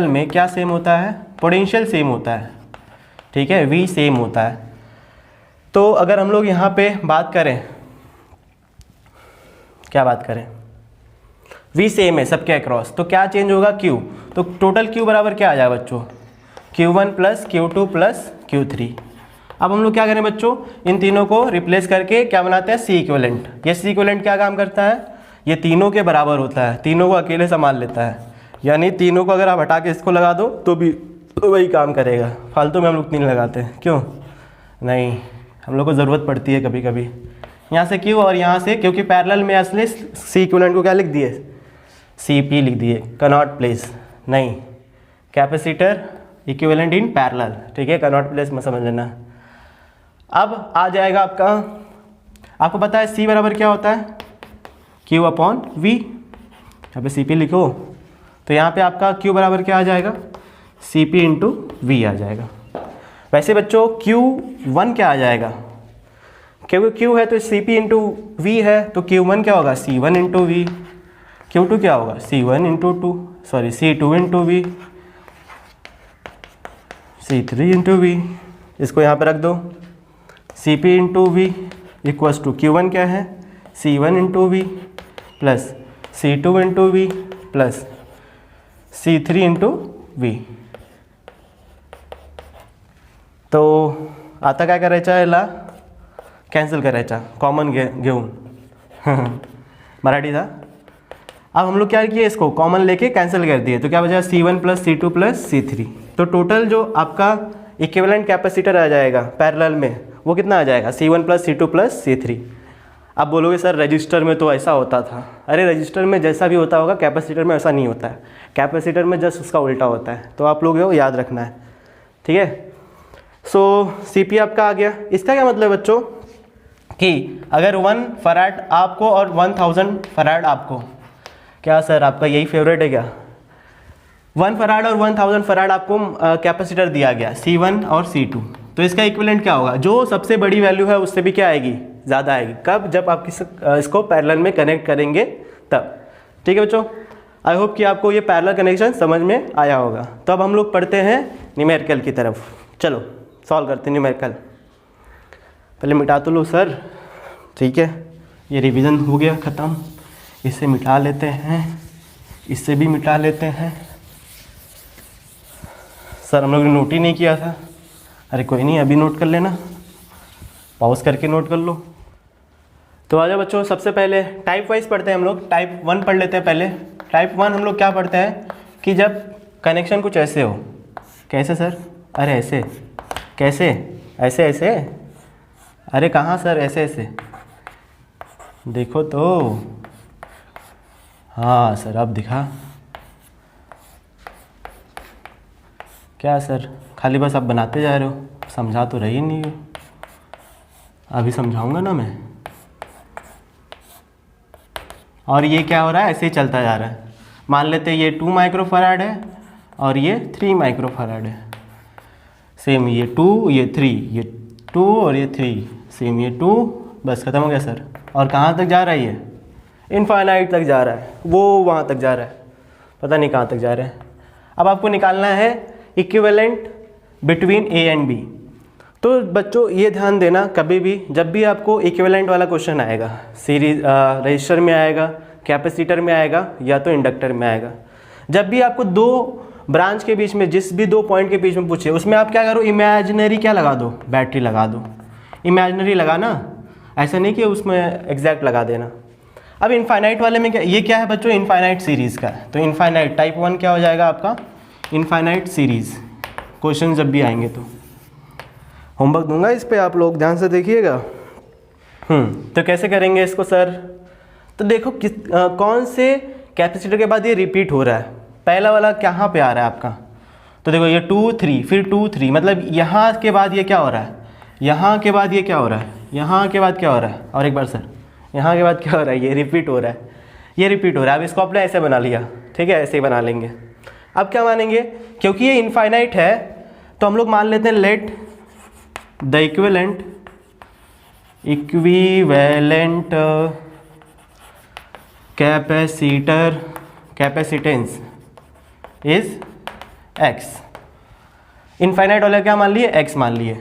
में क्या सेम होता है, पोटेंशियल सेम होता है। ठीक है, V सेम होता है। तो अगर हम लोग यहाँ पे बात करें, क्या बात करें, V सेम है सबके अक्रॉस, तो क्या चेंज होगा, Q। तो टोटल Q बराबर क्या आ जाएगा बच्चों, Q1 plus Q2 plus Q3। अब हम लोग क्या करें बच्चों, इन तीनों को रिप्लेस करके क्या बनाते हैं, C इक्विवेलेंट। ये C इक्विवेलेंट क्या काम करता है, ये तीनों के बराबर होता है, तीनों को अकेले संभाल लेता है। यानी तीनों को अगर आप हटा के इसको लगा दो तो भी वही काम करेगा। फालतू में हम लोग 3 लगाते हैं, क्यों नहीं, हम लोग को ज़रूरत पड़ती है कभी कभी। यहाँ से Q और यहाँ से, क्योंकि पैरेलल में असली C इक्विवेलेंट को क्या लिख दिए, CP लिख दिए, कैनॉट प्लेस नहीं, कैपेसिटर इक्विवेलेंट इन पैरेलल। ठीक है, कैनॉट प्लेस में समझ लेना। अब आ जाएगा आपका, आपको पता है C बराबर क्या होता है, Q अपॉन V। यहाँ पे CP लिखो, तो यहाँ पे आपका Q बराबर क्या आ जाएगा, CP इंटू V आ जाएगा। वैसे बच्चों Q1 क्या आ जाएगा, क्योंकि Q है तो CP इंटू V है, तो Q1 क्या होगा, C1 इंटू V। Q2 क्या होगा, C1 into C2 into V, C3 into V। इसको यहाँ पे रख दो, CP into V equals to Q1 क्या है, C1 into V plus C2 into V plus C3 into V। तो आता काय करायचा याला, कॅन्सल करायचा, कॉमन घेऊन मराठी था। अब हम लोग क्या किए, इसको कॉमन लेके कैंसिल कर दिए, तो क्या बचा, C1 plus C2 plus C3। तो टोटल जो आपका इक्विवेलेंट कैपेसिटर आ जाएगा पैरेलल में, वो कितना आ जाएगा, C1 plus C2 plus C3। अब बोलोगे सर रजिस्टर में तो ऐसा होता था। अरे रजिस्टर में जैसा भी होता होगा, कैपेसिटर में ऐसा नहीं होता है। कैपेसिटर में जस्ट उसका उल्टा होता है, तो आप लोग को याद रखना है। ठीक है, सो CP आपका आ गया। इसका क्या मतलब है बच्चों, कि अगर 1 फराड आपको और 1000 फराड आपको, क्या सर आपका यही फेवरेट है क्या, 1 फराड और 1000 फराड आपको कैपेसिटर दिया गया, C1 और C2। तो इसका इक्विवेलेंट क्या होगा, जो सबसे बड़ी वैल्यू है उससे भी क्या आएगी, ज़्यादा आएगी। कब, जब आप इसको पैरेलल में कनेक्ट करेंगे तब। ठीक है बच्चों, आई होप कि आपको ये पैरेलल कनेक्शन समझ में आया होगा। तो अब हम लोग पढ़ते हैं न्यूमेरिकल की तरफ। चलो सॉल्व करते हैं न्यूमेरिकल। पहले मिटा तो लो सर। ठीक है, ये रिवीजन हो गया ख़त्म। इसे मिटा लेते हैं, इससे भी मिटा लेते हैं। सर हम लोग ने नोट ही नहीं किया था। अरे कोई नहीं, अभी नोट कर लेना, पॉज करके नोट कर लो। तो आ जाओ बच्चों, सबसे पहले टाइप वाइज पढ़ते हैं हम लोग। टाइप 1 पढ़ लेते हैं पहले। टाइप 1 हम लोग क्या पढ़ते हैं कि जब कनेक्शन कुछ ऐसे हो। कैसे सर, अरे ऐसे, कैसे, ऐसे ऐसे, अरे कहाँ सर, ऐसे ऐसे, देखो तो, हाँ सर अब दिखा। क्या सर, खाली बस आप बनाते जा रहे हो, समझा तो रही नहीं हो। अभी समझाऊंगा ना मैं। और ये क्या हो रहा है, ऐसे ही चलता जा रहा है। मान लेते हैं ये 2 माइक्रोफराड है और ये 3 माइक्रोफराड है। सेम ये 2, ये 3, ये 2 और ये 3, सेम ये 2, बस ख़त्म हो गया सर। और कहाँ तक जा रहा है ये, इनफाइनाइट तक जा रहा है, वो वहाँ तक जा रहा है, पता नहीं कहाँ तक जा रहा है। अब आपको निकालना है equivalent between A and B। तो बच्चों ये ध्यान देना, कभी भी जब भी आपको इक्विवेलेंट वाला क्वेश्चन आएगा, सीरीज रजिस्टर में आएगा, कैपेसिटर में आएगा, या तो इंडक्टर में आएगा, जब भी आपको 2 ब्रांच के बीच में, जिस भी 2 पॉइंट के बीच में पूछे, उसमें आप क्या करो, इमेजिनरी क्या लगा दो, बैटरी लगा दो। इमेजिनरी लगाना, ऐसा नहीं कि उसमें एग्जैक्ट लगा देना। अब इनफाइनाइट वाले में क्या, ये क्या है बच्चों, इनफाइनाइट सीरीज़ का है। तो इनफाइनाइट टाइप 1 क्या हो जाएगा आपका, इनफाइनाइट सीरीज़। क्वेश्चन जब भी आएंगे तो होमवर्क दूंगा इस पे, आप लोग ध्यान से देखिएगा। तो कैसे करेंगे इसको सर? तो देखो कौन से कैपेसिटर के बाद ये रिपीट हो रहा है। पहला वाला कहाँ पे आ रहा है आपका? तो देखो ये 2 3 फिर 2 3, मतलब यहाँ के बाद ये क्या हो रहा है, यहाँ के बाद ये क्या हो रहा है, यहाँ के बाद क्या हो रहा है, और एक बार सर यहाँ के बाद क्या हो रहा है, ये रिपीट हो रहा है, ये रिपीट हो रहा है। अब इसको आपने ऐसे बना लिया, ठीक है, ऐसे ही बना लेंगे। अब क्या मानेंगे, क्योंकि ये इनफाइनाइट है तो हम लोग मान लेते हैं let the equivalent capacitance is x। Infinite वाला क्या मान लिए, x मान लिए।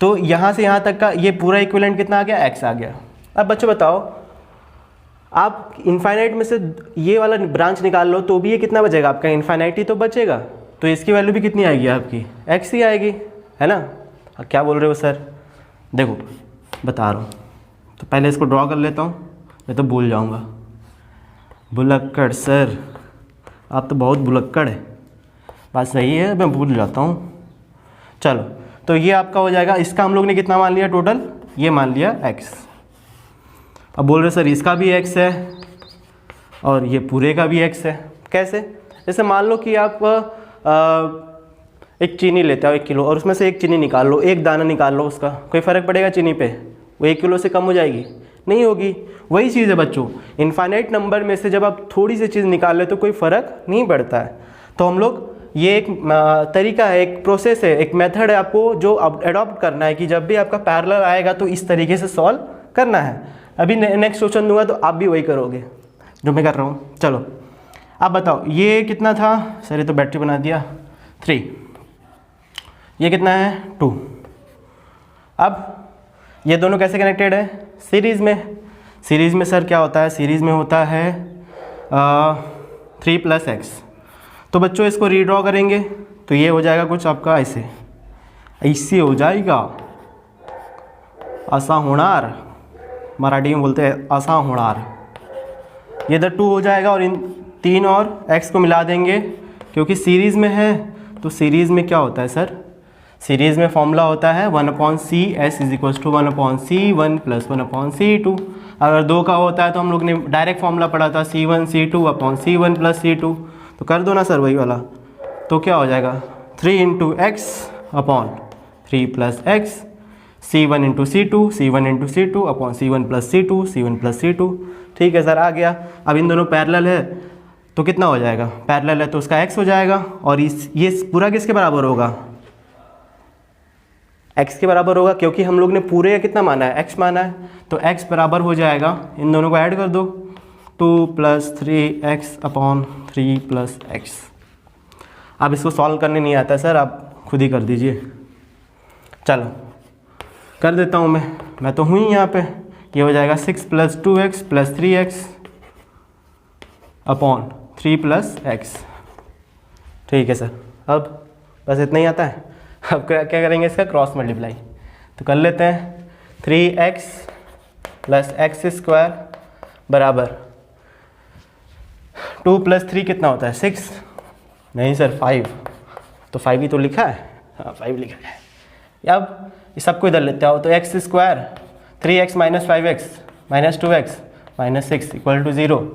तो यहाँ से यहाँ तक का ये पूरा इक्विवेलेंट कितना आ गया, x आ गया। अब बच्चों बताओ, आप इनफाइनाइट में से ये वाला ब्रांच निकाल लो तो भी ये कितना बचेगा आपका, इनफाइनाइट ही तो बचेगा। तो इसकी वैल्यू भी कितनी आएगी आपकी, x ही आएगी, है ना। क्या बोल रहे हो सर? देखो बता रहा हूँ, तो पहले इसको ड्रॉ कर लेता हूँ, मैं तो भूल जाऊँगा। भुलक्कड़ सर, आप तो बहुत भुलक्कड़ है। बात सही है, मैं भूल जाता हूँ। चलो, तो ये आपका हो जाएगा। इसका हम लोग ने कितना मान लिया टोटल, ये मान लिया x। अब बोल रहे सर इसका भी x है और ये पूरे का भी x है। कैसे? जैसे मान लो कि आप एक चीनी लेते हो 1 किलो, और उसमें से एक चीनी निकाल लो, एक दाना निकाल लो, उसका कोई फ़र्क पड़ेगा चीनी पे? वो 1 किलो से कम हो जाएगी? नहीं होगी। वही चीज़ है बच्चों, इनफाइनाइट नंबर में से जब आप थोड़ी सी चीज़ निकाल ले तो कोई फ़र्क नहीं पड़ता है। तो हम लोग, ये एक तरीका है, एक प्रोसेस है, एक मेथड है आपको जो अडॉप्ट करना है कि जब भी आपका पैरेलल आएगा तो इस तरीके से सॉल्व करना है। अभी नेक्स्ट क्वेश्चन दूंगा तो आप भी वही करोगे जो मैं कर रहा हूँ। चलो आप बताओ, ये कितना था सर? ये तो बैटरी बना दिया 3, ये कितना है 2। अब ये दोनों कैसे कनेक्टेड है? सीरीज़ में। सीरीज़ में सर क्या होता है, सीरीज़ में होता है 3 + x। तो बच्चों इसको रीड्रॉ करेंगे तो ये हो जाएगा कुछ आपका ऐसे, ऐसे हो जाएगा। असा होणार, मराठी में बोलते हैं असा होणार। ये इधर 2 हो जाएगा और इन 3 और x को मिला देंगे, क्योंकि सीरीज़ में है। तो सीरीज़ में क्या होता है सर? सीरीज़ में फॉर्मूला होता है 1/CS = 1/C1 + 1/C2। अगर 2 का होता है तो हम लोग ने डायरेक्ट फॉर्मूला पढ़ा था C1 C2/C1 + C2। तो कर दो ना सर वही वाला। तो क्या हो जाएगा 3 × x/3 + x, C1 × C2 × C1 + C2 C1 + C2। ठीक है सर, आ गया। अब इन दोनों पैरेलल है तो कितना हो जाएगा, पैरेलल है तो उसका x हो जाएगा। और ये पूरा किसके बराबर होगा, x के बराबर होगा, क्योंकि हम लोग ने पूरे का कितना माना है, x माना है। तो x बराबर हो जाएगा, इन दोनों को ऐड कर दो, 2 + 3x/3 + x। अब इसको सॉल्व करने नहीं आता सर, आप खुद ही कर दीजिए। चलो कर देता हूँ मैं तो हूँ ही यहाँ पे। ये हो जाएगा 6 + 2x + 3x/3 + x। ठीक है सर, अब बस इतना ही आता है। अब क्या करेंगे, इसका क्रॉस मल्टीप्लाई तो कर लेते हैं। 3x + x² बराबर 2 + 3 कितना होता है 6? नहीं सर 5, तो 5 ही तो लिखा है। हाँ 5 लिखा है। अब इस सबको इधर लेते आओ, तो x² 3x - 5x - 2x - 6 = 0।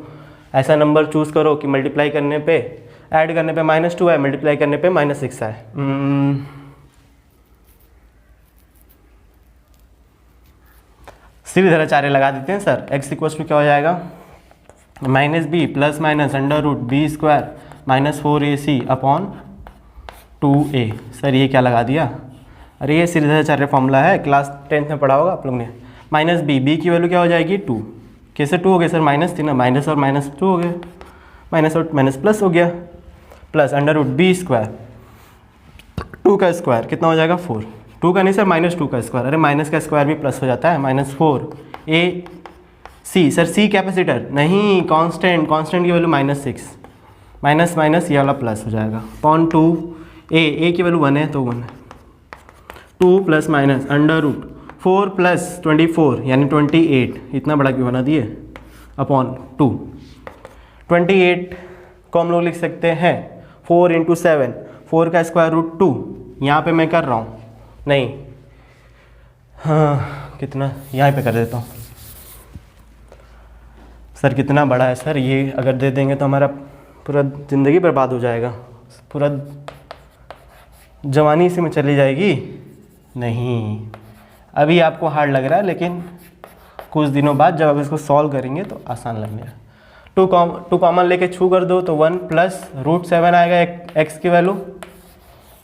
ऐसा नंबर चूज़ करो कि मल्टीप्लाई करने पे, ऐड करने पे -2 आए, मल्टीप्लाई करने पे -6 आए। सीधेधाराचार्य लगा देते हैं सर। x = क्या हो जाएगा, -b ± √b² - 4ac/2a। सर ये क्या लगा दिया? अरे ये सीधेधाराचार्य फॉर्मूला है, क्लास 10th में पढ़ा होगा आप लोग ने। -b की वैल्यू क्या हो जाएगी 2। कैसे 2 हो गए सर, माइनस थी ना, माइनस और माइनस 2 हो गए, माइनस और माइनस प्लस हो गया, प्लस √b², 2 का स्क्वायर कितना हो जाएगा 4। 2 का नहीं सर, -2 का स्क्वायर। अरे माइनस का स्क्वायर भी प्लस हो जाता है, -4 सर c कैपेसिटर नहीं, कांस्टेंट की वैल्यू -6, माइनस माइनस ये वाला प्लस हो जाएगा 2 a की वैल्यू 1 है तो 1 है, 2 + -√4 + 24 यानी 28, इतना बड़ा क्यों बना दिए, /2। 28 को हम लोग लिख सकते हैं 4 इंटू 7, 4 का स्क्वायर रूट 2, यहाँ पे मैं कर रहा हूँ, नहीं हाँ कितना यहाँ पे कर देता हूँ। सर कितना बड़ा है सर, ये अगर दे देंगे तो हमारा पूरा ज़िंदगी बर्बाद हो जाएगा, पूरा जवानी इसी में चली जाएगी। नहीं, अभी आपको हार्ड लग रहा है, लेकिन कुछ दिनों बाद जब आप इसको सॉल्व करेंगे तो आसान लगेगा। टू कॉमन लेके छू कर दो तो 1 प्लस रूट 7 आएगा एक्स की वैल्यू,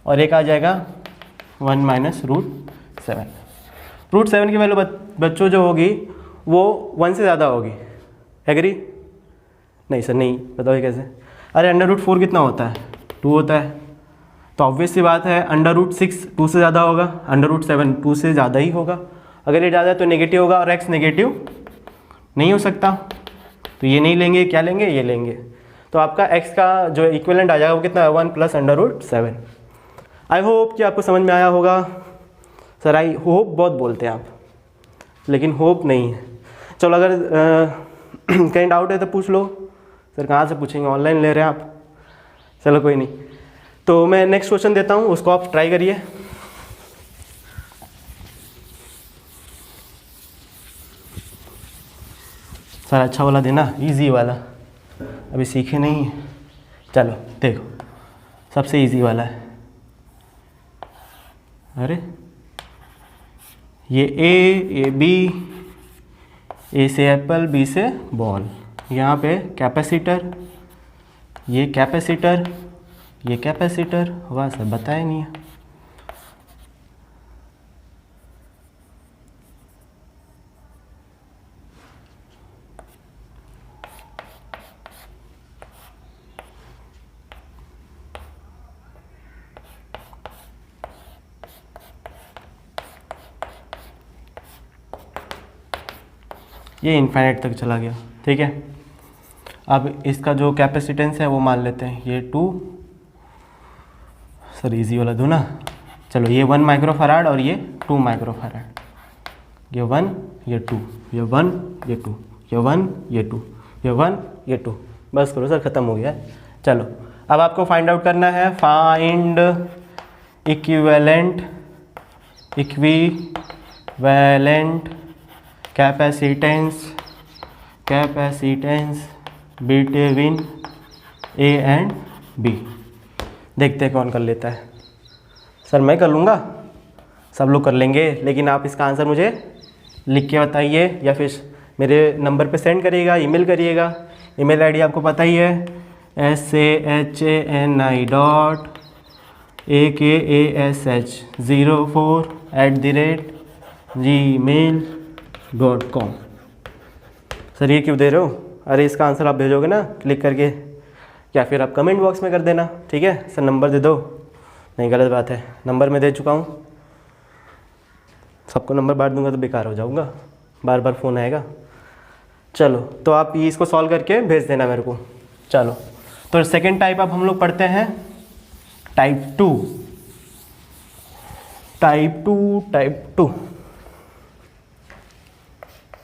और एक आ जाएगा 1 माइनस रूट 7। रूट 7 की वैल्यू बच्चों जो होगी वो 1 से ज़्यादा होगी, एग्री? नहीं सर नहीं, बताओ ये कैसे? अरे अंडर रूट 4 कितना होता है? 2 होता है, तो ऑब्वियस सी बात है अंडर रूट 6 2 से ज़्यादा होगा, अंडर रूट 7 2 से ज़्यादा ही होगा। अगर ये ज़्यादा है तो नेगेटिव होगा, और एक्स नेगेटिव नहीं हो सकता, तो ये नहीं लेंगे, क्या लेंगे? ये लेंगे। तो आपका एक्स का जो इक्विवेलेंट आ जाएगा वो कितना है? 1 plus under root 7। I hope कि आपको समझ में आया होगा। सर आई होप बहुत बोलते हैं आप, लेकिन होप नहीं है। चलो अगर कहीं डाउट है तो पूछ लो। सर कहाँ से पूछेंगे, ऑनलाइन ले रहे हैं आप? चलो कोई नहीं, तो मैं नेक्स्ट क्वेश्चन देता हूँ, उसको आप ट्राई करिए। सर अच्छा वाला देना, इजी वाला, अभी सीखे नहीं है। चलो देखो, सबसे इजी वाला है। अरे ये ए बी, ए से एप्पल, बी से बॉल, यहाँ पे कैपेसिटर, ये कैपेसिटर, ये कैपेसिटर। वाह सर बताया नहीं है। ये इन्फाइनाइट तक चला गया, ठीक है। अब इसका जो कैपेसिटेंस है वो मान लेते हैं, ये 2। सर इजी वाला दूँ ना? चलो ये 1 माइक्रोफैराड और ये 2 माइक्रोफैराड, ये 1 ये 2, ये 1 ये 2, ये 1 ये 2, ये 1 ये 2। बस करो सर, ख़त्म हो गया। चलो अब आपको फाइंड आउट करना है, find equivalent capacitance between A and B. देखते हैं कौन कर लेता है। सर मैं कर लूँगा, सब लोग कर लेंगे, लेकिन आप इसका आंसर मुझे लिख के बताइए, या फिर मेरे नंबर पे सेंड करिएगा, ईमेल करिएगा। ईमेल आईडी आपको पता ही है, SAHANI.AKASH04@gmail.com। सर ये क्यों दे रहे हो? अरे इसका आंसर आप भेजोगे ना क्लिक करके, या फिर आप कमेंट बॉक्स में कर देना, ठीक है। सर नंबर दे दो, नहीं गलत बात है, नंबर मैं दे चुका हूँ। सबको नंबर बांट दूंगा तो बेकार हो जाऊँगा, बार बार फ़ोन आएगा। चलो तो आप ये इसको सॉल्व करके भेज देना मेरे को। चलो तो सेकंड टाइप अब हम लोग पढ़ते हैं, टाइप 2।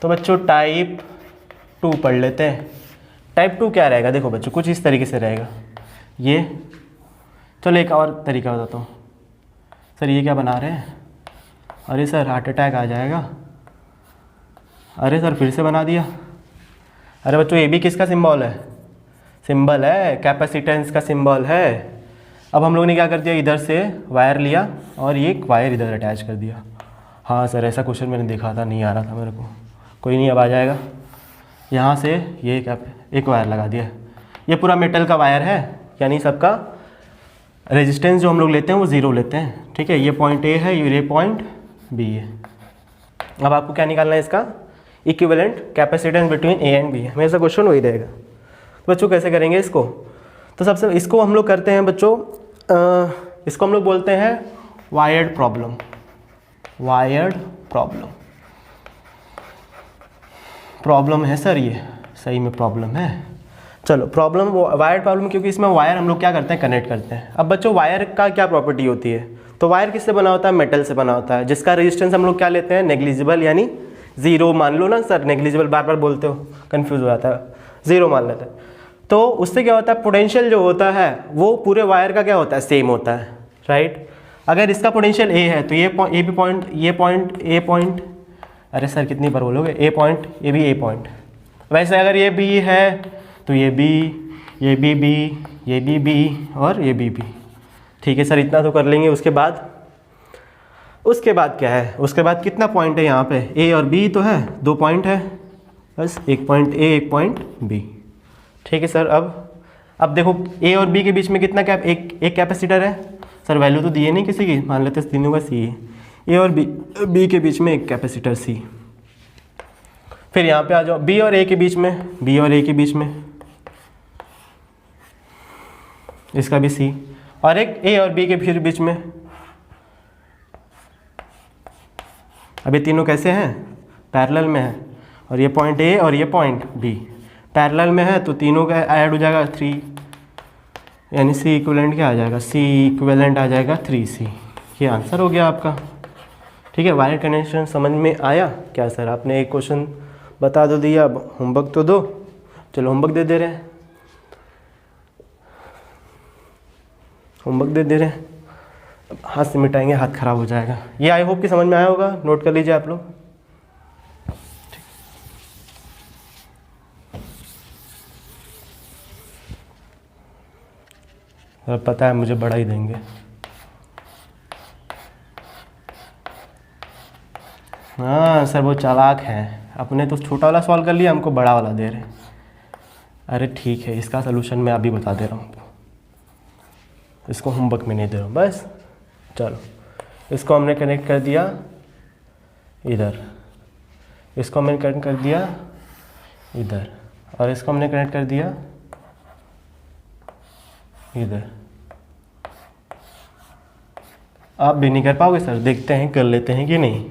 तो बच्चों टाइप 2 पढ़ लेते हैं। टाइप 2 क्या रहेगा? देखो बच्चों कुछ इस तरीके से रहेगा ये। चलो एक और तरीका बताता हूँ। सर ये क्या बना रहे हैं? अरे सर हार्ट अटैक आ जाएगा। अरे सर फिर से बना दिया। अरे बच्चों ये भी किसका सिंबल है? सिंबल है, कैपेसिटेंस का सिंबल है। अब हम लोग ने क्या कर दिया, इधर से वायर लिया और ये एक वायर इधर अटैच कर दिया। हाँ सर ऐसा क्वेश्चन मैंने देखा था, नहीं आ रहा था मेरे को, कोई नहीं अब आ जाएगा। यहाँ से ये एक वायर लगा दिया, ये पूरा मेटल का वायर है, यानी सबका रेजिस्टेंस जो हम लोग लेते हैं वो 0 लेते हैं, ठीक है। ये पॉइंट ए है, ये पॉइंट बी है। अब आपको क्या निकालना है? इसका equivalent capacitance between A and B है। हमेशा क्वेश्चन वही रहेगा। तो बच्चों कैसे करेंगे इसको? तो सबसे इसको हम लोग करते हैं बच्चों, इसको हम लोग बोलते हैं वायर्ड प्रॉब्लम। प्रॉब्लम है सर, ये सही में प्रॉब्लम है। चलो प्रॉब्लम वायर प्रॉब्लम, क्योंकि इसमें वायर हम लोग क्या करते हैं, कनेक्ट करते हैं। अब बच्चों वायर का क्या प्रॉपर्टी होती है? तो वायर किससे बना होता है? मेटल से बना होता है, जिसका रेजिस्टेंस हम लोग क्या लेते हैं, नेग्लिजिबल, यानी 0 मान लो ना सर। नेग्लिजिबल बार बार बोलते हो, कंफ्यूज हो जाता है, 0 मान लेते हैं। तो उससे क्या होता है, पोटेंशियल जो होता है वो पूरे वायर का क्या होता है, सेम होता है, राइट। अगर इसका पोटेंशियल ए है तो ये भी पॉइंट, ये पॉइंट, ए पॉइंट, अरे सर कितनी बार बोलोगे, ए पॉइंट, ये भी ए पॉइंट। वैसे अगर ये बी है तो ये बी, ये भी बी, ये भी बी और ये भी बी। ठीक है सर, इतना तो कर लेंगे। उसके बाद क्या है, उसके बाद कितना पॉइंट है यहाँ पे, ए और बी तो है, 2 पॉइंट है बस, एक पॉइंट ए, एक पॉइंट बी। ठीक है सर, अब देखो ए और बी के बीच में कितना एक कैपेसिटर है सर, वैल्यू तो दिए नहीं किसी की, मान लेते हैं तीनों का सी है। ए और बी के बीच में एक कैपेसिटर सी। फिर यहाँ पे आ जाओ बी और ए के बीच में, बी और ए के बीच में इसका भी सी, और एक ए और बी के फिर बीच में। अभी तीनों कैसे हैं, पैरेलल में है, और ये पॉइंट ए और ये पॉइंट बी पैरेलल में है, तो तीनों का ऐड हो जाएगा 3, यानी सी इक्विवेलेंट क्या आ जाएगा, सी इक्विवेलेंट आ जाएगा 3C। ये आंसर हो गया आपका। ठीक है, वायर कनेक्शन समझ में आया क्या सर? आपने एक क्वेश्चन बता दो दिया, अब होमवर्क तो दो। चलो होमवर्क दे दे रहे हैं, होमवर्क दे रहे हैं। हाथ से मिटाएंगे, हाथ खराब हो जाएगा। ये आई होप कि समझ में आया होगा, नोट कर लीजिए आप लोग। पता है मुझे बड़ा ही देंगे। हाँ सर वो चालाक हैं, अपने तो छोटा वाला सॉल्व कर लिया, हमको बड़ा वाला दे रहे हैं। अरे ठीक है, इसका सलूशन मैं अभी बता दे रहा हूँ, इसको होमवर्क में नहीं दे रहा हूँ बस। चलो इसको हमने कनेक्ट कर दिया इधर, इसको हमने कनेक्ट कर दिया इधर, और इसको हमने कनेक्ट कर दिया इधर। आप भी नहीं कर पाओगे सर, देखते हैं कर लेते हैं कि नहीं।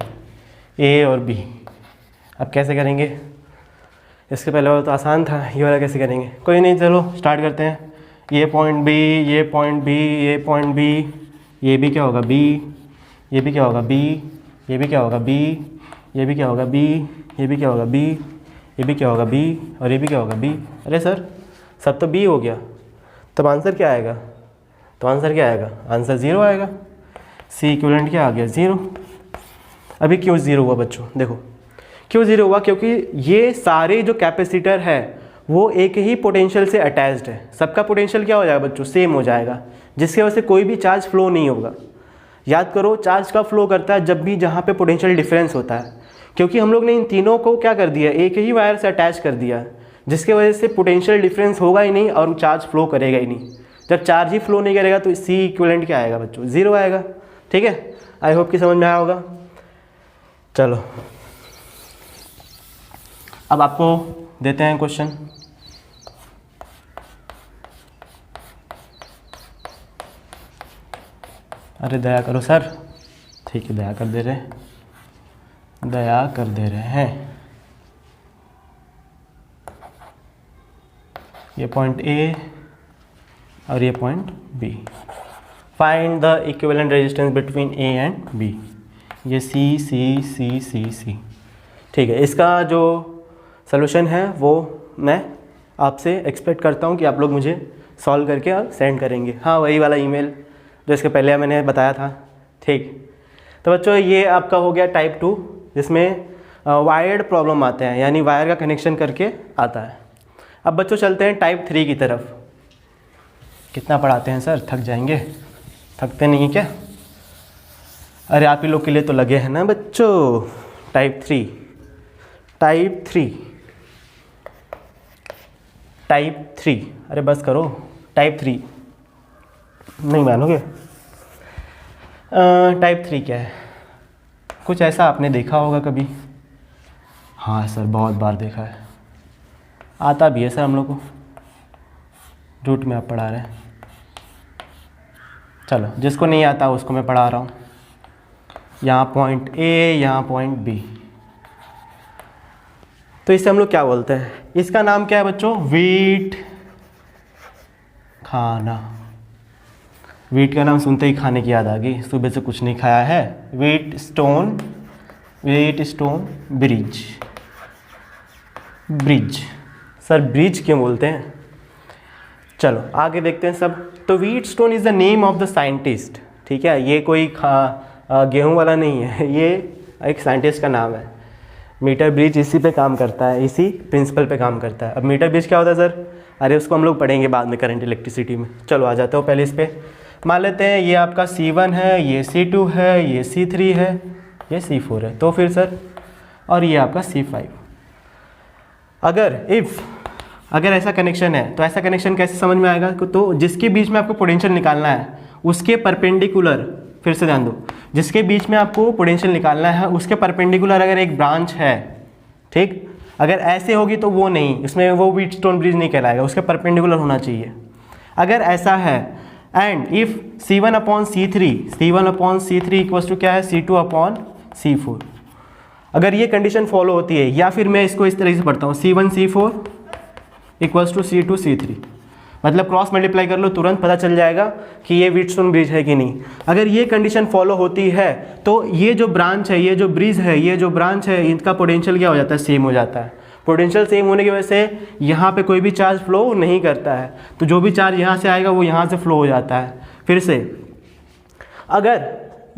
ए और बी अब कैसे करेंगे, इसके पहले वाला तो आसान था, ये वाला कैसे करेंगे? कोई नहीं, चलो स्टार्ट करते हैं। ये पॉइंट बी, ये पॉइंट बी, ये पॉइंट बी, ये भी क्या होगा बी, ये भी क्या होगा बी, ये भी क्या होगा बी, ये भी क्या होगा बी, ये भी क्या होगा बी, ये भी क्या होगा बी, और ये भी क्या होगा बी। अरे सर सब तो बी हो गया, तब आंसर क्या आएगा? तो आंसर क्या आएगा? आंसर 0 आएगा। सी इक्विवेलेंट क्या आ गया? 0। अभी क्यों 0 हुआ बच्चों? देखो क्यों 0 हुआ, क्योंकि ये सारे जो कैपेसिटर है वो एक ही पोटेंशियल से अटैच्ड है। सबका पोटेंशियल क्या हो जाएगा बच्चों? सेम हो जाएगा, जिसकी वजह से कोई भी चार्ज फ्लो नहीं होगा। याद करो, चार्ज कब फ्लो करता है? जब भी जहाँ पे पोटेंशियल डिफरेंस होता है। क्योंकि हम लोग ने इन तीनों को क्या कर दिया, एक ही वायर से अटैच कर दिया, जिसकी वजह से पोटेंशियल डिफरेंस होगा ही नहीं और चार्ज फ्लो करेगा ही नहीं। जब चार्ज ही फ्लो नहीं करेगा तो सी इक्विवेलेंट क्या आएगा बच्चों? 0 आएगा। ठीक है, आई होप कि समझ में आया होगा। चलो अब आपको देते हैं क्वेश्चन। अरे दया करो सर। ठीक है, दया कर दे रहे हैं, दया कर दे रहे हैं। ये पॉइंट ए और ये point B. Find the equivalent resistance between A and B. ये सी सी सी सी सी। ठीक है, इसका जो सॉल्यूशन है वो मैं आपसे एक्सपेक्ट करता हूँ कि आप लोग मुझे सॉल्व करके और सेंड करेंगे। हाँ, वही वाला ईमेल जो इसके पहले मैंने बताया था। ठीक, तो बच्चों ये आपका हो गया टाइप 2, जिसमें वायर्ड प्रॉब्लम आते हैं, यानी वायर का कनेक्शन करके आता है। अब बच्चों चलते हैं टाइप 3 की तरफ। कितना पढ़ाते हैं सर, थक जाएंगे? थकते नहीं क्या? अरे आप ही लोग के लिए तो लगे हैं ना बच्चों। Type 3, type 3, type 3। अरे बस करो, टाइप 3 नहीं मानोगे। टाइप 3 क्या है? कुछ ऐसा आपने देखा होगा कभी? हाँ सर, बहुत बार देखा है, आता भी है सर हम लोग को। झूठ में आप पढ़ा रहे हैं। चलो, जिसको नहीं आता उसको मैं पढ़ा रहा हूँ। यहाँ पॉइंट ए, यहाँ पॉइंट बी, तो इसे हम लोग क्या बोलते हैं? इसका नाम क्या है बच्चों? व्हीट खाना। व्हीट का नाम सुनते ही खाने की याद आ गई, सुबह से कुछ नहीं खाया है। Wheat stone, wheat stone bridge. Bridge sir, bridge क्यों बोलते हैं? चलो आगे देखते हैं सब। तो Wheatstone is the name of the scientist, ठीक है, ये कोई गेहूं वाला नहीं है, ये एक साइंटिस्ट का नाम है। मीटर ब्रिज इसी पे काम करता है, इसी प्रिंसिपल पे काम करता है। अब मीटर ब्रिज क्या होता है सर? अरे उसको हम लोग पढ़ेंगे बाद में करंट इलेक्ट्रिसिटी में। चलो आ जाते हो पहले इस पे। मान लेते हैं ये आपका C1 है, ये C2 है, ये C3 है, ये C4 है, तो फिर सर और ये आपका C5। अगर ऐसा कनेक्शन है तो ऐसा कनेक्शन कैसे समझ में आएगा? तो जिसके बीच में आपको पोटेंशियल निकालना है उसके परपेंडिकुलर, फिर से ध्यान दो, जिसके बीच में आपको पोटेंशियल निकालना है उसके परपेंडिकुलर अगर एक ब्रांच है, ठीक, अगर ऐसे होगी तो वो नहीं, इसमें वो व्हीटस्टोन ब्रिज नहीं कहलाएगा, उसके परपेंडिकुलर होना चाहिए। अगर ऐसा है and if C1 upon C3 equals to क्या है? C2 upon C4। अगर ये कंडीशन फॉलो होती है, या फिर मैं इसको इस तरह से पढ़ता हूँ C1 C4 equals to C2 C3, मतलब क्रॉस मल्टीप्लाई कर लो, तुरंत पता चल जाएगा कि ये व्हीटस्टोन ब्रिज है कि नहीं। अगर ये कंडीशन फॉलो होती है तो ये जो ब्रांच है, ये जो ब्रिज है, ये जो ब्रांच है, इनका पोटेंशियल क्या हो जाता है? सेम हो जाता है। पोटेंशियल सेम होने की वजह से यहाँ पे कोई भी चार्ज फ्लो नहीं करता है, तो जो भी चार्ज यहाँ से आएगा वो यहाँ से फ्लो हो जाता है। फिर से अगर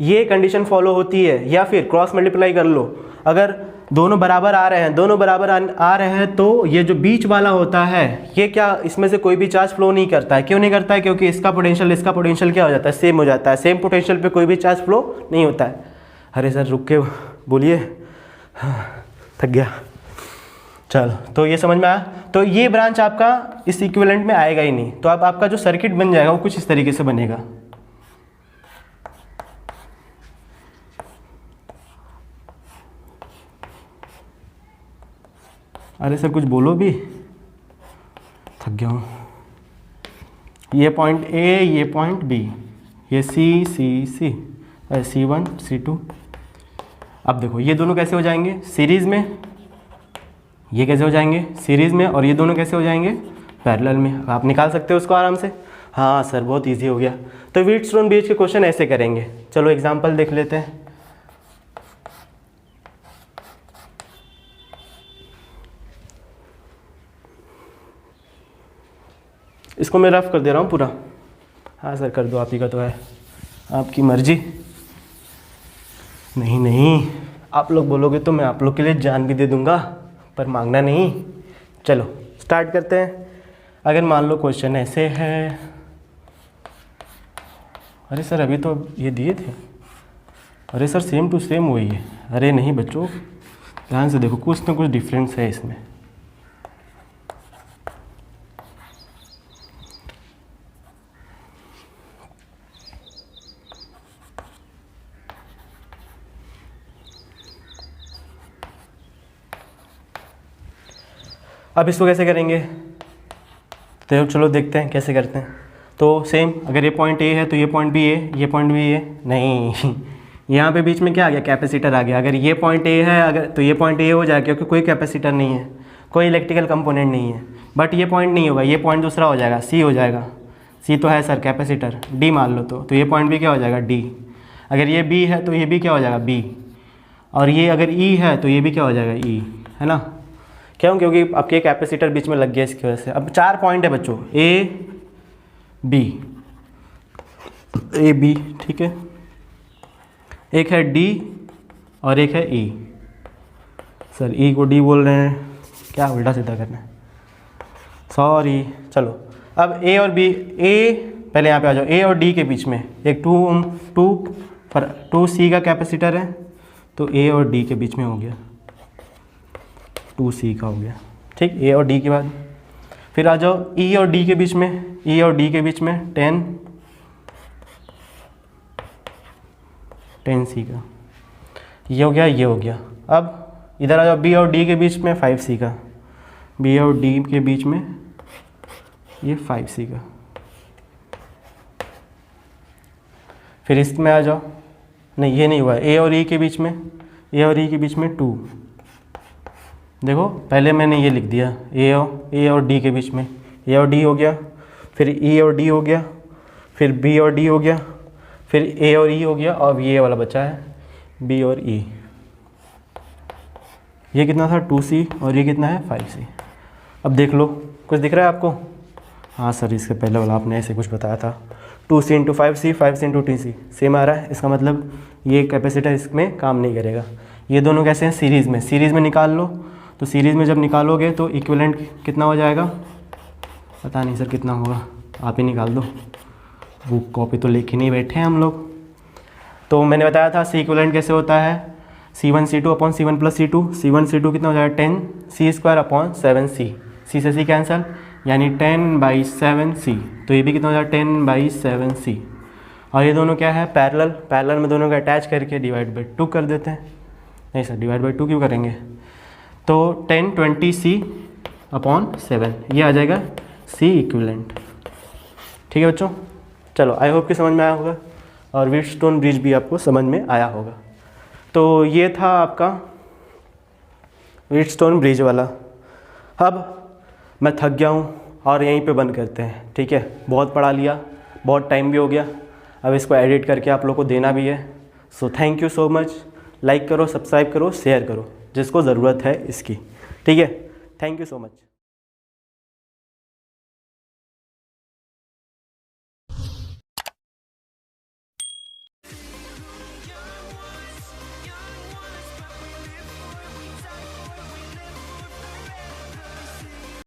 ये कंडीशन फॉलो होती है, या फिर क्रॉस मल्टीप्लाई कर लो, अगर दोनों बराबर आ रहे हैं, आ रहे हैं तो ये जो बीच वाला होता है ये क्या, इसमें से कोई भी चार्ज फ्लो नहीं करता है। क्यों नहीं करता है? क्योंकि इसका पोटेंशियल क्या हो जाता है? सेम हो जाता है। सेम पोटेंशियल पे कोई भी चार्ज फ्लो नहीं होता है। अरे सर रुक के बोलिए, थक गया। चलो तो ये समझ में आया। तो ये ब्रांच आपका इस इक्विवेलेंट में आएगा ही नहीं, तो अब आपका जो सर्किट बन जाएगा वो कुछ इस तरीके से बनेगा। अरे सर कुछ बोलो भी, थक गया हूँ। ये पॉइंट A, ये पॉइंट B, ये C, C1 C2। अब देखो ये दोनों कैसे हो जाएंगे? सीरीज़ में। ये कैसे हो जाएंगे? सीरीज़ में। और ये दोनों कैसे हो जाएंगे? पैरेलल में। आप निकाल सकते हो उसको आराम से। हाँ सर बहुत इजी हो गया। तो व्हीटस्टोन ब्रिज के क्वेश्चन ऐसे करेंगे। चलो एग्जांपल देख लेते हैं। इसको मैं रफ कर दे रहा हूँ पूरा। हाँ सर कर दो, आप ही का तो है, आपकी मर्जी। नहीं, आप लोग बोलोगे तो मैं आप लोग के लिए जान भी दे दूँगा, पर मांगना नहीं। चलो स्टार्ट करते हैं। अगर मान लो क्वेश्चन ऐसे है, अरे सर अभी तो ये दिए थे, अरे सर सेम टू सेम वही है। अरे नहीं बच्चों, ध्यान से देखो, कुछ ना कुछ डिफरेंस है इसमें। अब इसको कैसे करेंगे? तो चलो देखते हैं कैसे करते हैं। तो सेम, अगर ये पॉइंट A है तो ये पॉइंट B है, ये पॉइंट B है, नहीं यहाँ पे बीच में क्या आ गया? कैपेसिटर आ गया। अगर ये पॉइंट A है अगर, तो ये पॉइंट A हो जाएगा, क्योंकि कोई कैपेसिटर नहीं है, कोई इलेक्ट्रिकल कंपोनेंट नहीं है। बट ये पॉइंट नहीं होगा, ये पॉइंट दूसरा हो जाएगा, C हो जाएगा। C तो है सर कैपेसिटर, D मान लो तो ये पॉइंट भी क्या हो जाएगा? D। अगर ये B है तो ये भी क्या हो जाएगा? B। और ये अगर E है तो ये भी क्या हो जाएगा? E, है ना। क्यों? क्योंकि आपके कैपेसिटर बीच में लग गया इसकी वजह से। अब 4 पॉइंट है बच्चों, A B, ठीक है। एक है D और एक है E। सर E को D बोल रहे हैं, क्या उल्टा सीधा करना है, सॉरी। चलो अब A और B, A पहले यहाँ पे आ जाओ। A और D के बीच में एक 2C का कैपेसिटर है, तो A और D के बीच में हो गया 2C का हो गया, ठीक। A और D के बाद फिर आ जाओ E और D के बीच में, E और D के बीच में 10C का, ये हो गया, ये हो गया। अब इधर आ जाओ B और D के बीच में 5C का, B और D के बीच में ये 5C का। फिर इसमें आ जाओ, नहीं ये नहीं हुआ, A और E के बीच में, A और E के बीच में 2। देखो पहले मैंने ये लिख दिया, A और D के बीच में, A और D हो गया, फिर E और D हो गया, फिर B और D हो गया, फिर A और E हो गया, और ये वाला बचा है B और E। ये कितना था? 2C, और ये कितना है? 5C। अब देख लो, कुछ दिख रहा है आपको? हाँ सर, इसके पहले वाला आपने ऐसे कुछ बताया था। 2C into 5C, 5C into TC same आ रहा है। इसका मतलब ये कैपेसिटर इसमें काम नहीं करेगा। ये दोनों कैसे हैं, सीरीज़ में। सीरीज़ में निकाल लो, तो सीरीज़ में जब निकालोगे तो इक्विवेलेंट कितना हो जाएगा, पता नहीं सर कितना होगा, आप ही निकाल दो, बुक कॉपी तो लेके नहीं बैठे हैं हम लोग। तो मैंने बताया था सी इक्विवेलेंट कैसे होता है, C1C2 upon C1 plus C2। C1C2 कितना हो जाएगा 10C² अपॉन 7C, C से C कैंसल, यानी 10/7C। तो ये भी कितना हो जाएगा 10/7C। और ये दोनों क्या है, पैरेलल। पैरेलल में दोनों को अटैच करके डिवाइड बाई 2 कर देते हैं। नहीं सर, डिवाइड बाई 2 क्यों करेंगे, तो 1020C अपॉन 7, ये आ जाएगा सी इक्विवेलेंट। ठीक है बच्चों, चलो आई होप कि समझ में आया होगा, और व्हीटस्टोन ब्रिज भी आपको समझ में आया होगा। तो ये था आपका व्हीटस्टोन ब्रिज वाला। अब मैं थक गया हूँ और यहीं पे बंद करते हैं, ठीक है। बहुत पढ़ा लिया, बहुत टाइम भी हो गया, अब इसको एडिट करके आप लोग को देना भी है। So thank you so much. Like करो, सब्सक्राइब करो, शेयर करो जिसको ज़रूरत है इसकी, ठीक है। Thank you so much.